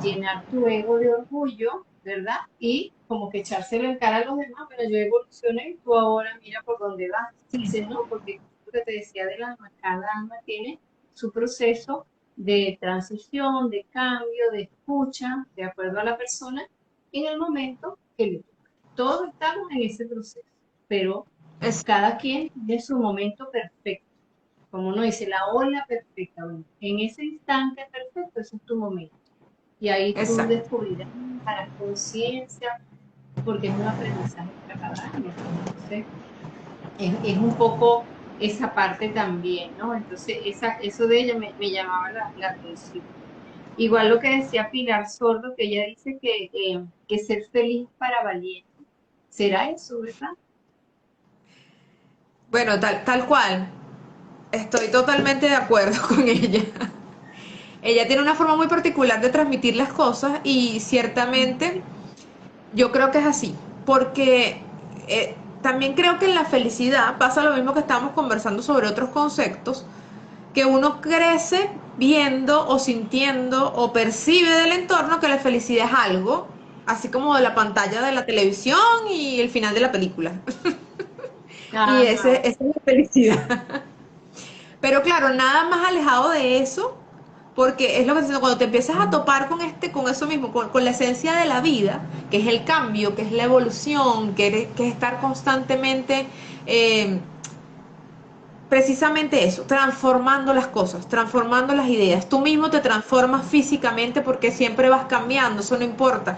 llenar tu ego de orgullo, ¿verdad? Y como que echárselo en cara a los demás, pero yo evolucioné y tú ahora mira por dónde vas. Dice, no, porque lo que te decía del alma, cada alma tiene su proceso de transición, de cambio, de escucha, de acuerdo a la persona, en el momento que le toca. Todos estamos en ese proceso, pero Es Cada quien tiene su momento perfecto. Como uno dice, la ola perfecta. Bueno, en ese instante perfecto, ese es tu momento. Y ahí tú exacto. descubrirás, harás conciencia, porque es un aprendizaje para cada año. Entonces, es un poco esa parte también, ¿no? Entonces, eso de ella me llamaba la atención. Igual lo que decía Pilar Sordo, que ella dice que ser feliz para valiente. ¿Será eso, verdad? Bueno, tal cual. Estoy totalmente de acuerdo con ella. Ella tiene una forma muy particular de transmitir las cosas y ciertamente yo creo que es así, porque también creo que en la felicidad pasa lo mismo que estábamos conversando sobre otros conceptos, que uno crece viendo o sintiendo o percibe del entorno que la felicidad es algo, así como de la pantalla de la televisión y el final de la película. Y Ajá, esa es la felicidad. Pero claro, nada más alejado de eso, porque es lo que te digo, cuando te empiezas a topar con con eso mismo, con la esencia de la vida, que es el cambio, que es la evolución, que es estar constantemente eh, precisamente eso, transformando las cosas, transformando las ideas. Tú mismo te transformas físicamente porque siempre vas cambiando, eso no importa.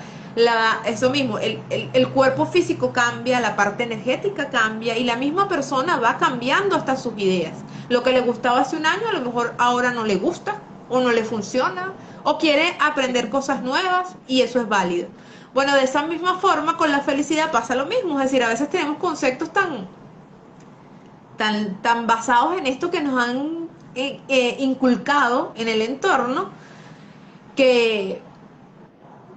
Eso mismo, el cuerpo físico cambia, la parte energética cambia y la misma persona va cambiando hasta sus ideas. Lo que le gustaba hace un año a lo mejor ahora no le gusta o no le funciona o quiere aprender cosas nuevas y eso es válido. Bueno, de esa misma forma con la felicidad pasa lo mismo, es decir, a veces tenemos conceptos tan basados en esto que nos han inculcado en el entorno, que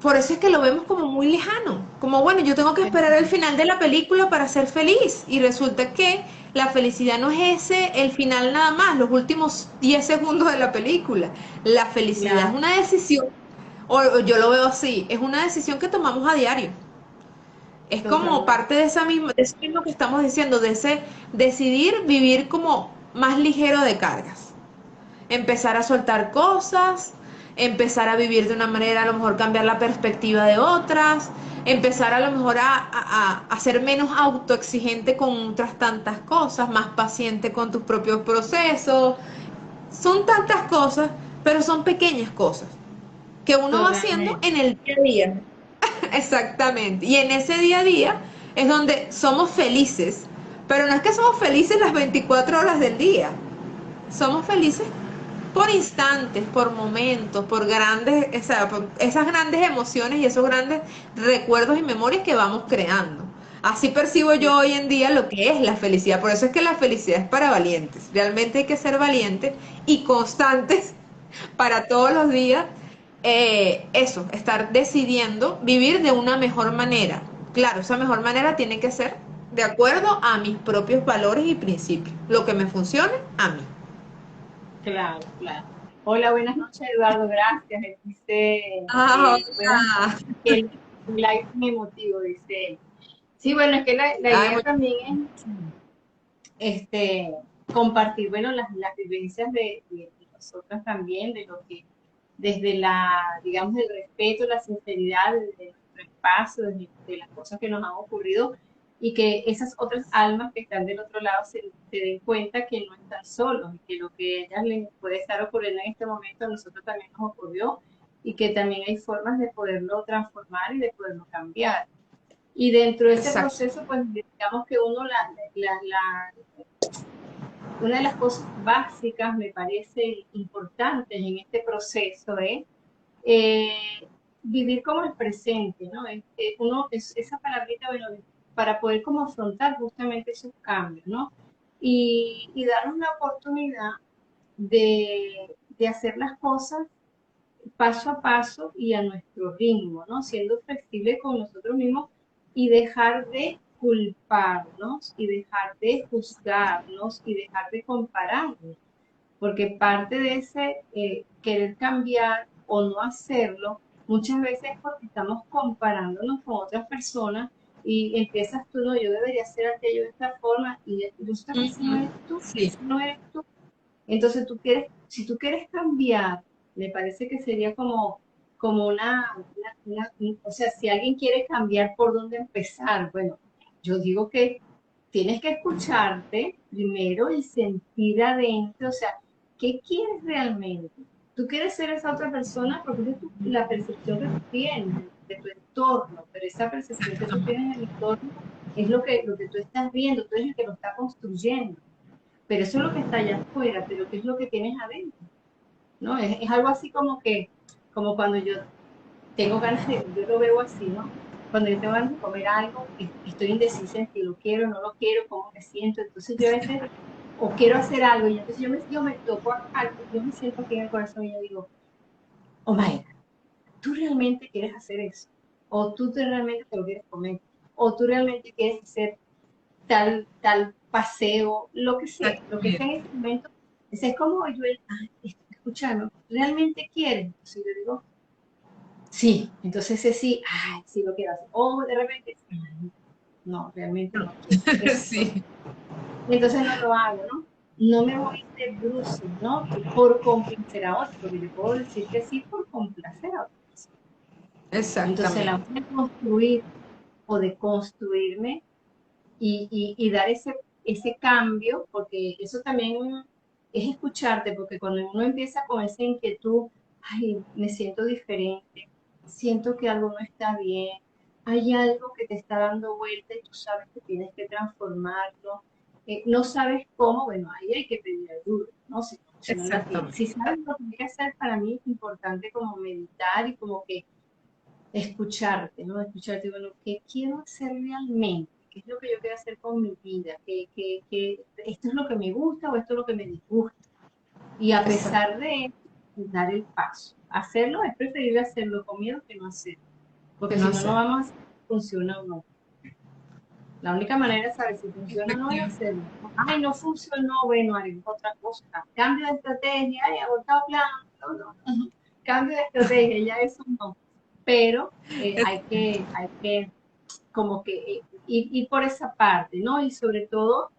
por eso es que lo vemos como muy lejano, como bueno, yo tengo que esperar el final de la película para ser feliz y resulta que la felicidad no es ese el final nada más, los últimos 10 segundos de la película. La felicidad es claro, una decisión, o yo lo veo así, es una decisión que tomamos a diario. Es como totalmente. parte de eso mismo que estamos diciendo, de ese decidir vivir como más ligero de cargas. Empezar a soltar cosas, empezar a vivir de una manera, a lo mejor cambiar la perspectiva de otras, empezar a lo mejor a ser menos autoexigente con otras tantas cosas, más paciente con tus propios procesos. Son tantas cosas, pero son pequeñas cosas que uno va haciendo Totalmente. en el día a día. Exactamente. Y en ese día a día es donde somos felices. Pero no es que somos felices las 24 horas del día. Somos felices por instantes, por momentos, por grandes, o sea, por esas grandes emociones y esos grandes recuerdos y memorias que vamos creando. Así percibo yo hoy en día lo que es la felicidad. Por eso es que la felicidad es para valientes. Realmente hay que ser valientes y constantes para todos los días, eso, estar decidiendo vivir de una mejor manera. Claro, esa mejor manera tiene que ser de acuerdo a mis propios valores y principios. Lo que me funcione a mí. Claro, claro. Hola, buenas noches, Eduardo. Gracias. Él dice, Ah, buenas hola. noches. El live muy emotivo, dice él. Sí, bueno, es que la Ay, idea también es compartir, bueno, las vivencias de nosotros también, de lo que, desde digamos, el respeto, la sinceridad, de nuestro espacio, de las cosas que nos han ocurrido y que esas otras almas que están del otro lado se den cuenta que no están solos y que lo que a ellas les puede estar ocurriendo en este momento a nosotros también nos ocurrió y que también hay formas de poderlo transformar y de poderlo cambiar. Y dentro de ese exacto. proceso, pues digamos que uno una de las cosas básicas, me parece importantes en este proceso es eh, vivir como el presente, ¿no? Esa palabrita, bueno, para poder como afrontar justamente esos cambios, ¿no? Y darnos la oportunidad de hacer las cosas paso a paso y a nuestro ritmo, ¿no? Siendo flexible con nosotros mismos y dejar de culparnos y dejar de juzgarnos y dejar de compararnos, porque parte de ese querer cambiar o no hacerlo, muchas veces es porque estamos comparándonos con otras personas y empiezas tú, no, yo debería hacer aquello de esta forma y resulta que ese no Ujú, eres tú, sí. ese no eres tú. Entonces tú quieres, si tú quieres cambiar, me parece que sería como o sea, si alguien quiere cambiar, ¿por dónde empezar? Bueno, yo digo que tienes que escucharte primero y sentir adentro, o sea, ¿qué quieres realmente? Tú quieres ser esa otra persona porque esa es la percepción que tú tienes de tu entorno, pero esa percepción que tú tienes del entorno es lo que tú estás viendo, tú eres el que lo está construyendo, pero eso es lo que está allá afuera, pero ¿qué es lo que tienes adentro? ¿No? Es algo así como cuando yo tengo ganas yo lo veo así, ¿no? Cuando yo tengo ganas de comer algo, estoy indecisa en si lo quiero o no lo quiero, cómo me siento, entonces yo a veces, o quiero hacer algo, y entonces yo me toco acá, yo me siento aquí en el corazón y yo digo, oh my God, ¿tú realmente quieres hacer eso? ¿O tú realmente te lo quieres comer? ¿O tú realmente quieres hacer tal paseo? Lo que sea en ese momento, ese es como yo, escuchando, ¿realmente quieres? Entonces yo digo, sí, entonces ese sí, ay, sí lo quiero hacer. O de repente, ay, no, realmente no quiero. Eso. Sí, Entonces no lo hago, ¿no? No me voy de bruces, ¿no? Por complacer a otro, porque yo puedo decir que sí por complacer a otro. Entonces la exactamente. hora de construir o de construirme y dar ese cambio, porque eso también es escucharte, porque cuando uno empieza con esa inquietud, ay, me siento diferente, siento que algo no está bien, hay algo que te está dando vuelta y tú sabes que tienes que transformarlo, no sabes cómo, bueno, ahí hay que pedir ayuda, ¿no? Si no la tienes. Exactamente. Si sabes lo que hay que hacer, para mí es importante como meditar y como que escucharte, ¿no? Escucharte, bueno, ¿qué quiero hacer realmente? ¿Qué es lo que yo quiero hacer con mi vida? ¿Esto es lo que me gusta o esto es lo que me disgusta? Y a Exacto. pesar de eso, dar el paso. Hacerlo es preferible hacerlo con miedo que no hacerlo, Que porque no si no, no hacer. vamos a saber si funciona o no. La única manera de saber si funciona o no es Efectivamente. hacerlo. Ay, no funcionó, bueno, haremos otra cosa. Cambio de estrategia, ay, agotado plan, no, no, no. Cambio de estrategia, ya eso no. Pero hay que como que ir por esa parte, ¿no? Y sobre todo,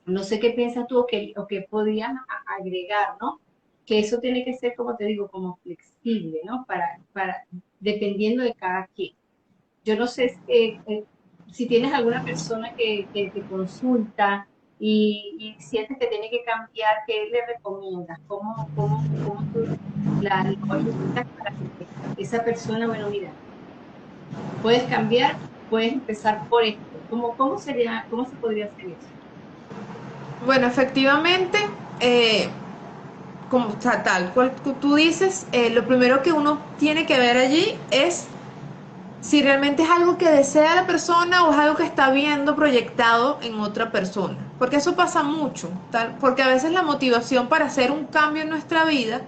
no sé qué piensas tú o qué podrías agregar, ¿no? Que eso tiene que ser, como te digo, como flexible, ¿no? Dependiendo de cada quien. Yo no sé si tienes alguna persona que te consulta y sientes que tiene que cambiar, ¿qué le recomiendas? ¿Cómo tú la orientas para que esa persona, bueno, mira, puedes cambiar, puedes empezar por esto? ¿Cómo se podría hacer eso? Bueno, efectivamente, eh, como o sea, tal cual tú dices, lo primero que uno tiene que ver allí es si realmente es algo que desea la persona o es algo que está viendo proyectado en otra persona. Porque eso pasa mucho, porque a veces la motivación para hacer un cambio en nuestra vida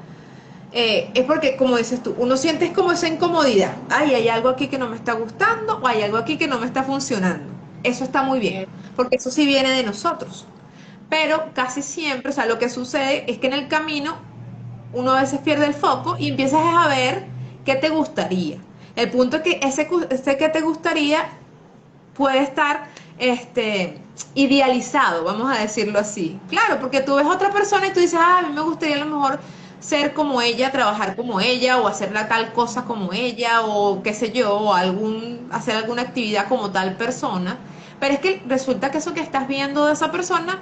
es porque, como dices tú, uno siente como esa incomodidad. Ay, hay algo aquí que no me está gustando o hay algo aquí que no me está funcionando. Eso está muy bien, Eh, porque eso sí viene de nosotros. Pero casi siempre, o sea, lo que sucede es que en el camino uno a veces pierde el foco y empiezas a ver qué te gustaría. El punto es que ese que te gustaría puede estar idealizado, vamos a decirlo así. Claro, porque tú ves a otra persona y tú dices, ah, a mí me gustaría a lo mejor ser como ella, trabajar como ella, o hacer la tal cosa como ella, o qué sé yo, o hacer alguna actividad como tal persona. Pero es que resulta que eso que estás viendo de esa persona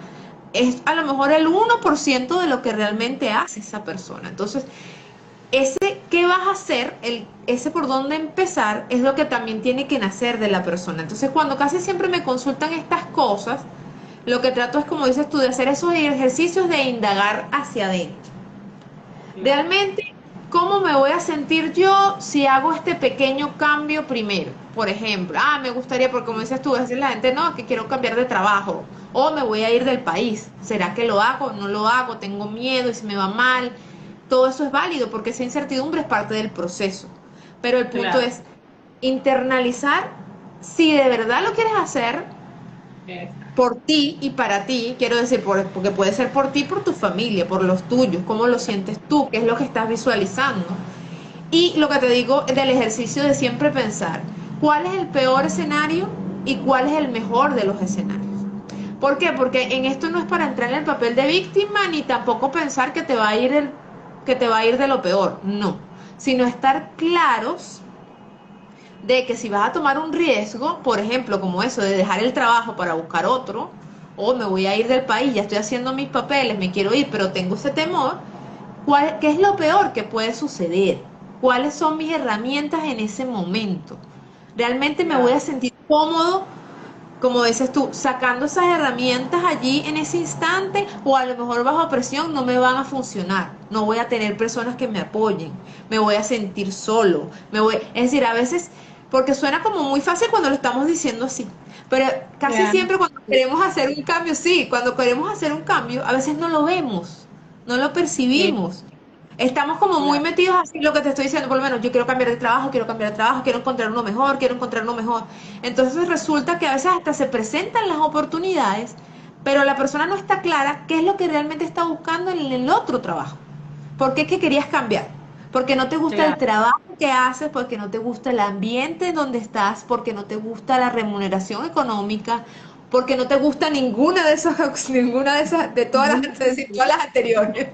es a lo mejor el 1% de lo que realmente hace esa persona. Entonces, ese qué vas a hacer, ese por dónde empezar, es lo que también tiene que nacer de la persona. Entonces, cuando casi siempre me consultan estas cosas, lo que trato es, como dices tú, de hacer esos ejercicios de indagar hacia adentro. claro, Realmente, ¿cómo me voy a sentir yo si hago este pequeño cambio primero? Por ejemplo, me gustaría, porque como dices tú, decir la gente, no, que quiero cambiar de trabajo, o me voy a ir del país. ¿Será que lo hago? ¿No lo hago? ¿Tengo miedo? ¿Y si me va mal? Todo eso es válido porque esa incertidumbre es parte del proceso. Pero el punto claro. es internalizar si de verdad lo quieres hacer Exacto. por ti y para ti, quiero decir, porque puede ser por ti, por tu familia, por los tuyos, cómo lo sientes tú, qué es lo que estás visualizando. Y lo que te digo del ejercicio de siempre pensar, ¿cuál es el peor escenario y cuál es el mejor de los escenarios? ¿Por qué? Porque en esto no es para entrar en el papel de víctima ni tampoco pensar que te va a ir que te va a ir de lo peor, no, sino estar claros de que si vas a tomar un riesgo, por ejemplo, como eso, de dejar el trabajo para buscar otro, o me voy a ir del país, ya estoy haciendo mis papeles, me quiero ir, pero tengo ese temor, ¿qué es lo peor que puede suceder? ¿Cuáles son mis herramientas en ese momento? ¿Realmente me voy a Claro, sentir cómodo, como dices tú, sacando esas herramientas allí en ese instante, o a lo mejor bajo presión no me van a funcionar? No voy a tener personas que me apoyen, me voy a sentir solo, es decir, a veces, porque suena como muy fácil cuando lo estamos diciendo así, pero casi claro. siempre cuando Sí. queremos hacer un cambio, sí, cuando queremos hacer un cambio, a veces no lo vemos, no lo Eh, percibimos. Estamos como muy claro, metidos así, lo que te estoy diciendo, por lo menos yo quiero cambiar de trabajo, quiero cambiar de trabajo, quiero encontrar uno mejor, quiero encontrar uno mejor. Entonces resulta que a veces hasta se presentan las oportunidades, pero la persona no está clara qué es lo que realmente está buscando en el otro trabajo. ¿Por qué es que querías cambiar? Porque no te gusta el claro, trabajo que haces, porque no te gusta el ambiente en donde estás, porque no te gusta la remuneración económica, porque no te gusta ninguna de esas, de todas las, es decir, todas las anteriores,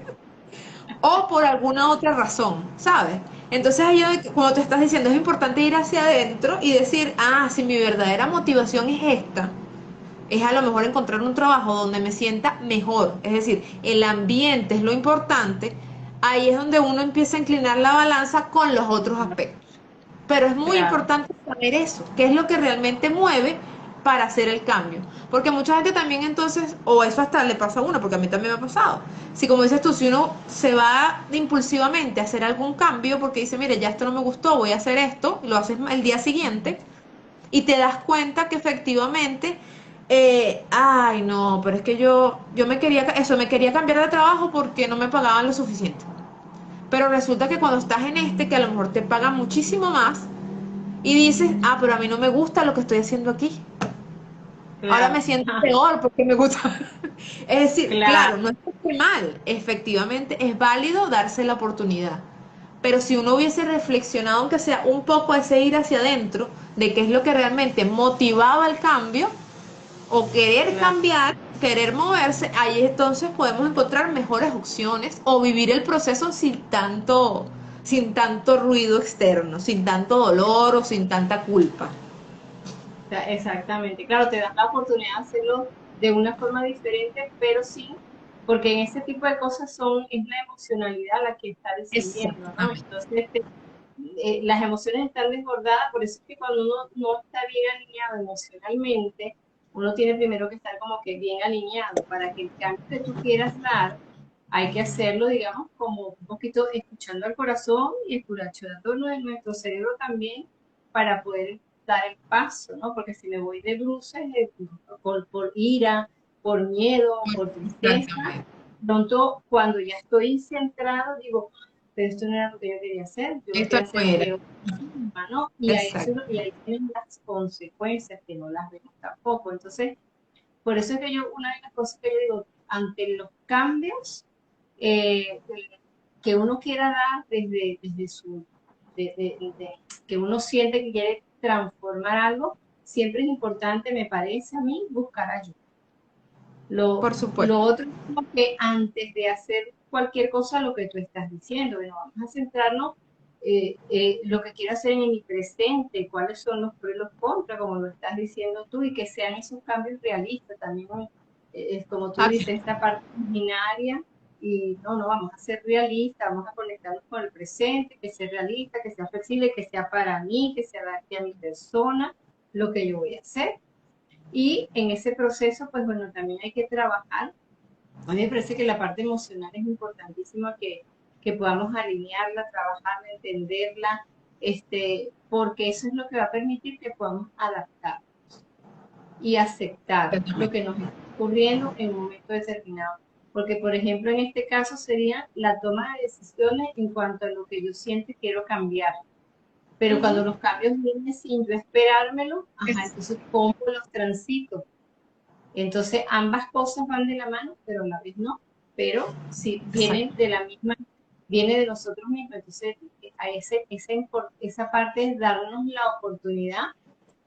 o por alguna otra razón, ¿sabes? Entonces ahí cuando te estás diciendo es importante ir hacia adentro y decir, ah, si mi verdadera motivación es esta, es a lo mejor encontrar un trabajo donde me sienta mejor, es decir, el ambiente es lo importante, ahí es donde uno empieza a inclinar la balanza con los otros aspectos. Pero es muy claro. importante saber eso, qué es lo que realmente mueve para hacer el cambio. Porque mucha gente también entonces, o eso hasta le pasa a uno, porque a mí también me ha pasado. Si como dices tú, si uno se va impulsivamente a hacer algún cambio porque dice, mire, ya esto no me gustó, voy a hacer esto, y lo haces el día siguiente, y te das cuenta que efectivamente, ay no, pero es que yo me quería cambiar de trabajo porque no me pagaban lo suficiente. Pero resulta que cuando estás en este, que a lo mejor te pagan muchísimo más, y dices, ah, pero a mí no me gusta lo que estoy haciendo aquí. Ahora me Claro, siento peor porque me gusta. Es decir, claro, claro, no es que esté mal, efectivamente es válido darse la oportunidad. Pero si uno hubiese reflexionado, aunque sea un poco ese ir hacia adentro, de qué es lo que realmente motivaba el cambio, o querer claro. cambiar, querer moverse, ahí entonces podemos encontrar mejores opciones o vivir el proceso sin tanto ruido externo, sin tanto dolor o sin tanta culpa. Exactamente. Claro, te das la oportunidad de hacerlo de una forma diferente, pero sí, porque en ese tipo de cosas es la emocionalidad la que está decidiendo, ¿no? Exactamente. Entonces, las emociones están desbordadas, por eso es que cuando uno no está bien alineado emocionalmente, uno tiene primero que estar como que bien alineado para que el cambio que tú quieras dar, hay que hacerlo, digamos, como un poquito escuchando al corazón y escuchando nuestro cerebro también para poder dar el paso, ¿no? Porque si me voy de bruces, por ira, por miedo, por tristeza, Exactamente. pronto cuando ya estoy centrado, digo, pero esto no era lo que yo quería hacer, yo Esto quería no hacer era. peor misma, ¿no? Exacto. Y ahí tienen las consecuencias que no las vemos tampoco. Entonces, por eso es que una de las cosas que yo digo, ante los cambios eh, que uno quiera dar desde que uno siente que quiere transformar algo, siempre es importante, me parece a mí, buscar ayuda. Por Lo supuesto. otro es como que antes de hacer cualquier cosa, lo que tú estás diciendo, bueno, vamos a centrarnos lo que quiero hacer en mi presente, cuáles son los pros y los contras, como lo estás diciendo tú, y que sean esos cambios realistas también, es como tú Aquí. dices, esta parte imaginaria, y no, vamos a ser realistas, vamos a conectarnos con el presente, que sea realista, que sea flexible, que sea para mí, que se adapte a mi persona, lo que yo voy a hacer. Y en ese proceso, pues bueno, también hay que trabajar. A mí me parece que la parte emocional es importantísima que podamos alinearla, trabajarla, entenderla, porque eso es lo que va a permitir que podamos adaptar y aceptar lo que nos está ocurriendo en un momento determinado. Porque, por ejemplo, en este caso sería la toma de decisiones en cuanto a lo que yo siento y quiero cambiar. Pero cuando Ujú. los cambios vienen sin yo esperármelo, ajá, Es- entonces, ¿cómo los transito? Entonces, ambas cosas van de la mano, pero a la vez no. Pero si vienen Exacto. de la misma, viene de nosotros mismos. Entonces, esa parte es darnos la oportunidad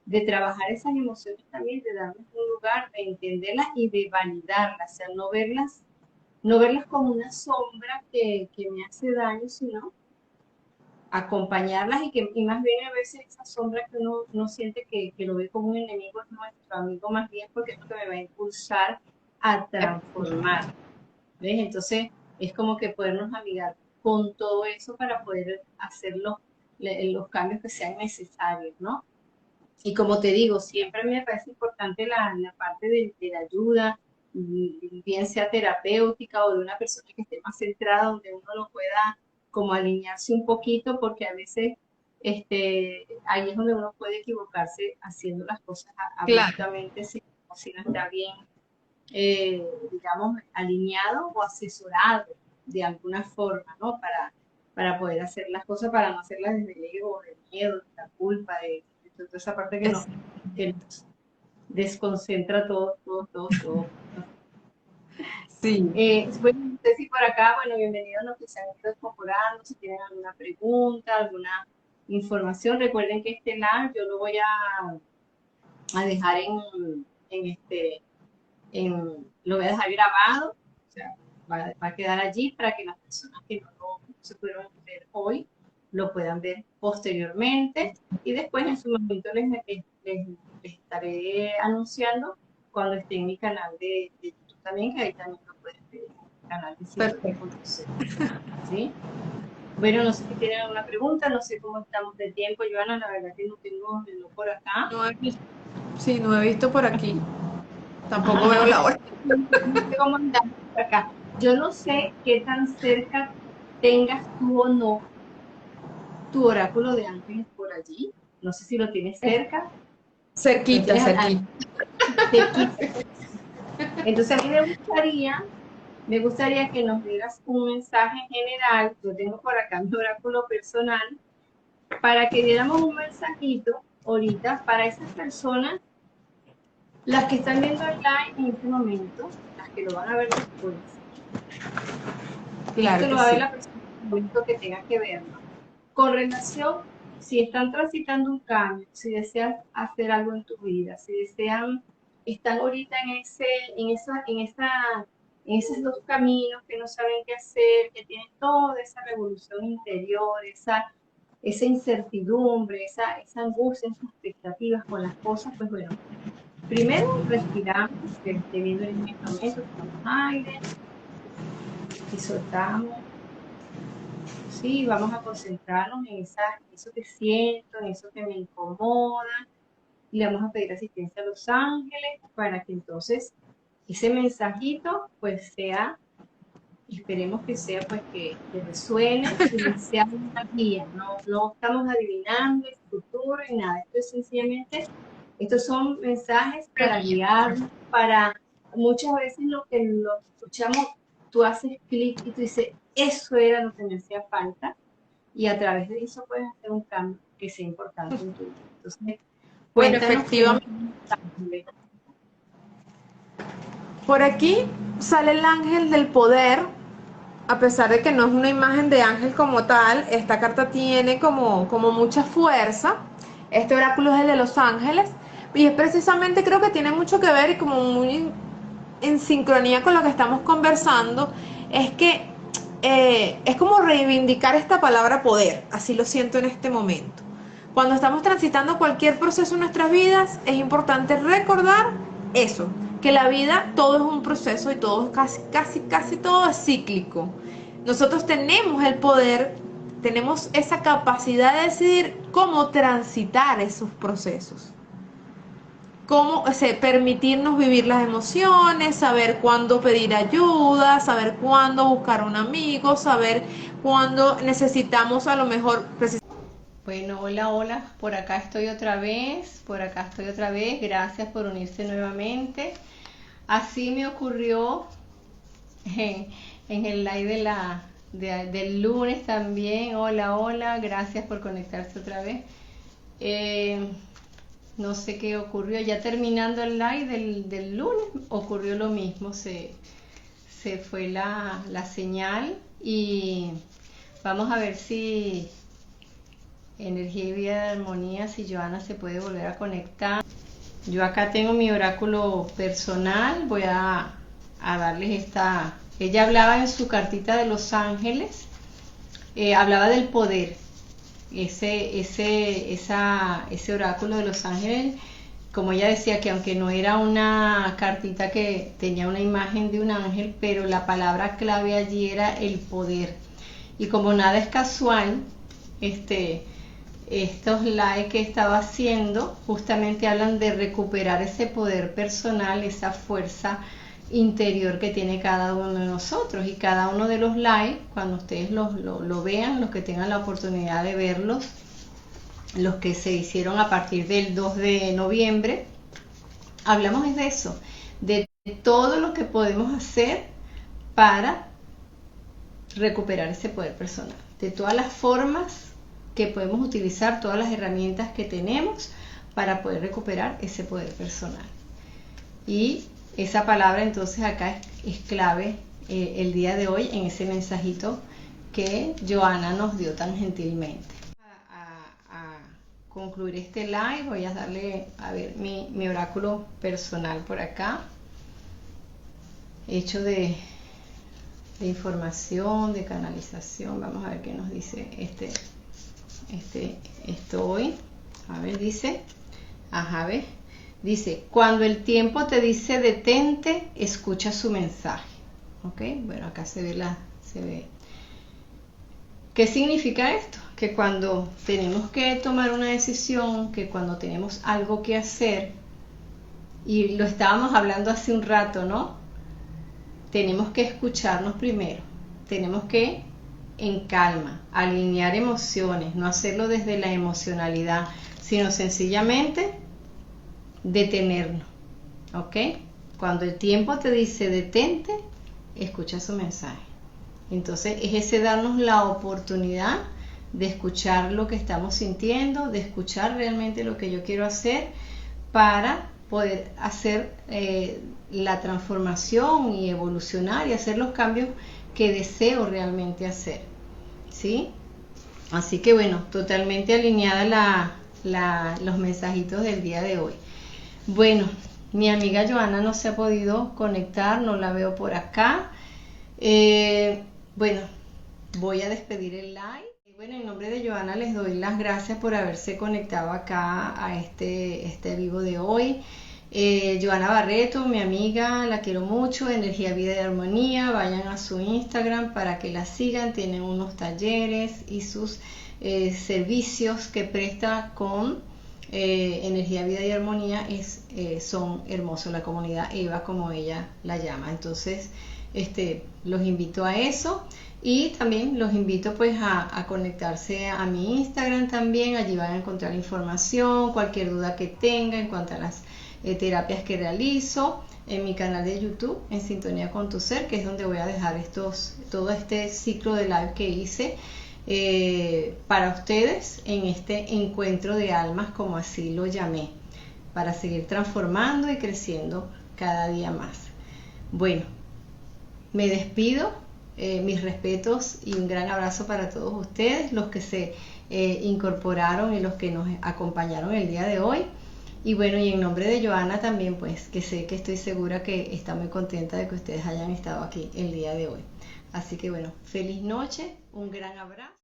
de trabajar esas emociones también, de darles un lugar, de entenderlas y de validarlas. O sea, no verlas como una sombra que me hace daño, sino acompañarlas y más bien a veces esa sombra que uno siente que lo ve como un enemigo es nuestro amigo, más bien porque es lo que me va a impulsar a transformar. ¿Ves? Entonces es como que podernos amigar con todo eso para poder hacer los cambios que sean necesarios, ¿no? Y como te digo, siempre me parece importante la parte de la ayuda, bien sea terapéutica o de una persona que esté más centrada, donde uno lo pueda como alinearse un poquito, porque a veces ahí es donde uno puede equivocarse haciendo las cosas Claro, abruptamente si no está bien, digamos, alineado o asesorado de alguna forma, ¿no? Para poder hacer las cosas, para no hacerlas desde el ego, del miedo, de la culpa, de toda esa parte es, que nos desconcentra todo. sí. Bueno, no sé si por acá, bueno, bienvenidos los que se han ido incorporando, si tienen alguna pregunta, alguna información, recuerden que este live yo lo voy a dejar lo voy a dejar grabado, o sea, va a quedar allí para que las personas que no se pudieron ver hoy lo puedan ver posteriormente y después en su momento les estaré anunciando cuando esté en mi canal de YouTube también, que ahí también lo pueden ver en el canal de Sintonía Perfecto. con tu Ser, ¿sí? Bueno, no sé si tienen alguna pregunta, no sé cómo estamos de tiempo, Joana, la verdad que no tengo reloj por acá. No he visto, sí, no he visto por aquí. Tampoco veo la hora. No sé cómo andamos por acá. Yo no sé qué tan cerca tengas tú o no tu oráculo de ángeles por allí. No sé si lo tienes cerca. Lo Cerquita, tienes cerquita. cerquita. Entonces a mí me gustaría que nos dieras un mensaje general. Yo tengo por acá mi oráculo personal para que diéramos un mensajito ahorita para esas personas, las que están viendo el live en este momento, las que lo van a ver después. Claro Esto lo que va a ver sí. la persona en el momento que tenga que verlo. Con relación, si están transitando un cambio, si desean hacer algo en tu vida, si desean, están ahorita en esos dos caminos que no saben qué hacer, que tienen toda esa revolución interior, esa incertidumbre, esa angustia, esas expectativas con las cosas, pues bueno, primero respiramos, que esté viendo en este momento, tomamos aire y soltamos. Sí, vamos a concentrarnos en eso que siento, en eso que me incomoda, y le vamos a pedir asistencia a los ángeles para que entonces ese mensajito pues sea, esperemos que sea pues que resuene y sea una guía, no estamos adivinando el futuro y nada, esto es sencillamente, estos son mensajes para guiarnos, para muchas veces lo que lo escuchamos, tú haces clic y tú dices, eso era lo que me hacía falta y a través de eso puedes hacer un cambio que sea importante en tu vida. Entonces, Bueno, cuéntanos qué nos efectivamente. dice. Por aquí sale el ángel del poder, a pesar de que no es una imagen de ángel como tal, esta carta tiene como mucha fuerza. Este oráculo es el de los ángeles y es precisamente, creo que tiene mucho que ver y como muy en sincronía con lo que estamos conversando, es que es como reivindicar esta palabra poder, así lo siento en este momento. Cuando estamos transitando cualquier proceso en nuestras vidas, es importante recordar eso, que la vida todo es un proceso y todo, casi todo es cíclico. Nosotros tenemos el poder, tenemos esa capacidad de decidir cómo transitar esos procesos, cómo permitirnos vivir las emociones, saber cuándo pedir ayuda, saber cuándo buscar un amigo, saber cuándo necesitamos a lo mejor. Bueno, hola, por acá estoy otra vez, gracias por unirse nuevamente. Así me ocurrió en, en el live del lunes también, hola, gracias por conectarse otra vez. Eh, no sé qué ocurrió, ya terminando el live del lunes, ocurrió lo mismo, se fue la señal y vamos a ver si energía y vida de armonía, si Joana se puede volver a conectar. Yo acá tengo mi oráculo personal, voy a darles esta. Ella hablaba en su cartita de los ángeles, hablaba del poder. ese oráculo de los ángeles, como ella decía, que aunque no era una cartita que tenía una imagen de un ángel, pero la palabra clave allí era el poder. Y como nada es casual, estos lives que estaba haciendo justamente hablan de recuperar ese poder personal, esa fuerza interior que tiene cada uno de nosotros. Y cada uno de los lives, cuando ustedes lo vean, los que tengan la oportunidad de verlos, los que se hicieron a partir del 2 de noviembre, hablamos de eso, de todo lo que podemos hacer para recuperar ese poder personal, de todas las formas que podemos utilizar, todas las herramientas que tenemos para poder recuperar ese poder personal. Y esa palabra entonces acá es clave el día de hoy en ese mensajito que Joana nos dio tan gentilmente. A concluir este live voy a darle a ver mi oráculo personal por acá, hecho de información, de canalización. Vamos a ver qué nos dice esto hoy. A ver, dice, dice, cuando el tiempo te dice detente, escucha su mensaje. Ok, bueno, acá se ve. ¿Qué significa esto? Que cuando tenemos que tomar una decisión, que cuando tenemos algo que hacer, y lo estábamos hablando hace un rato, ¿no? Tenemos que escucharnos primero, tenemos que en calma, alinear emociones, no hacerlo desde la emocionalidad, sino sencillamente detenernos, ¿ok? Cuando el tiempo te dice detente, escucha su mensaje. Entonces es ese darnos la oportunidad de escuchar lo que estamos sintiendo, de escuchar realmente lo que yo quiero hacer para poder hacer la transformación y evolucionar y hacer los cambios que deseo realmente hacer, ¿sí? Así que bueno, totalmente alineada los mensajitos del día de hoy. Bueno, mi amiga Joana no se ha podido conectar, no la veo por acá. Bueno, voy a despedir el live. Bueno, en nombre de Joana les doy las gracias por haberse conectado acá a este vivo de hoy. Joana Barreto, mi amiga, la quiero mucho, Energía, Vida y Armonía. Vayan a su Instagram para que la sigan, tienen unos talleres y sus servicios que presta con Energía, Vida y Armonía son hermosos, la comunidad Eva, como ella la llama. Entonces los invito a eso, y también los invito pues a conectarse a mi Instagram también. Allí van a encontrar información, cualquier duda que tenga en cuanto a las terapias que realizo, en mi canal de YouTube, En Sintonía con tu Ser, que es donde voy a dejar todo este ciclo de live que hice para ustedes en este encuentro de almas, como así lo llamé, para seguir transformando y creciendo cada día más. Bueno, me despido, mis respetos y un gran abrazo para todos ustedes, los que se incorporaron y los que nos acompañaron el día de hoy. Y bueno, y en nombre de Joana también, pues, que estoy segura que está muy contenta de que ustedes hayan estado aquí el día de hoy. Así que bueno, feliz noche, un gran abrazo.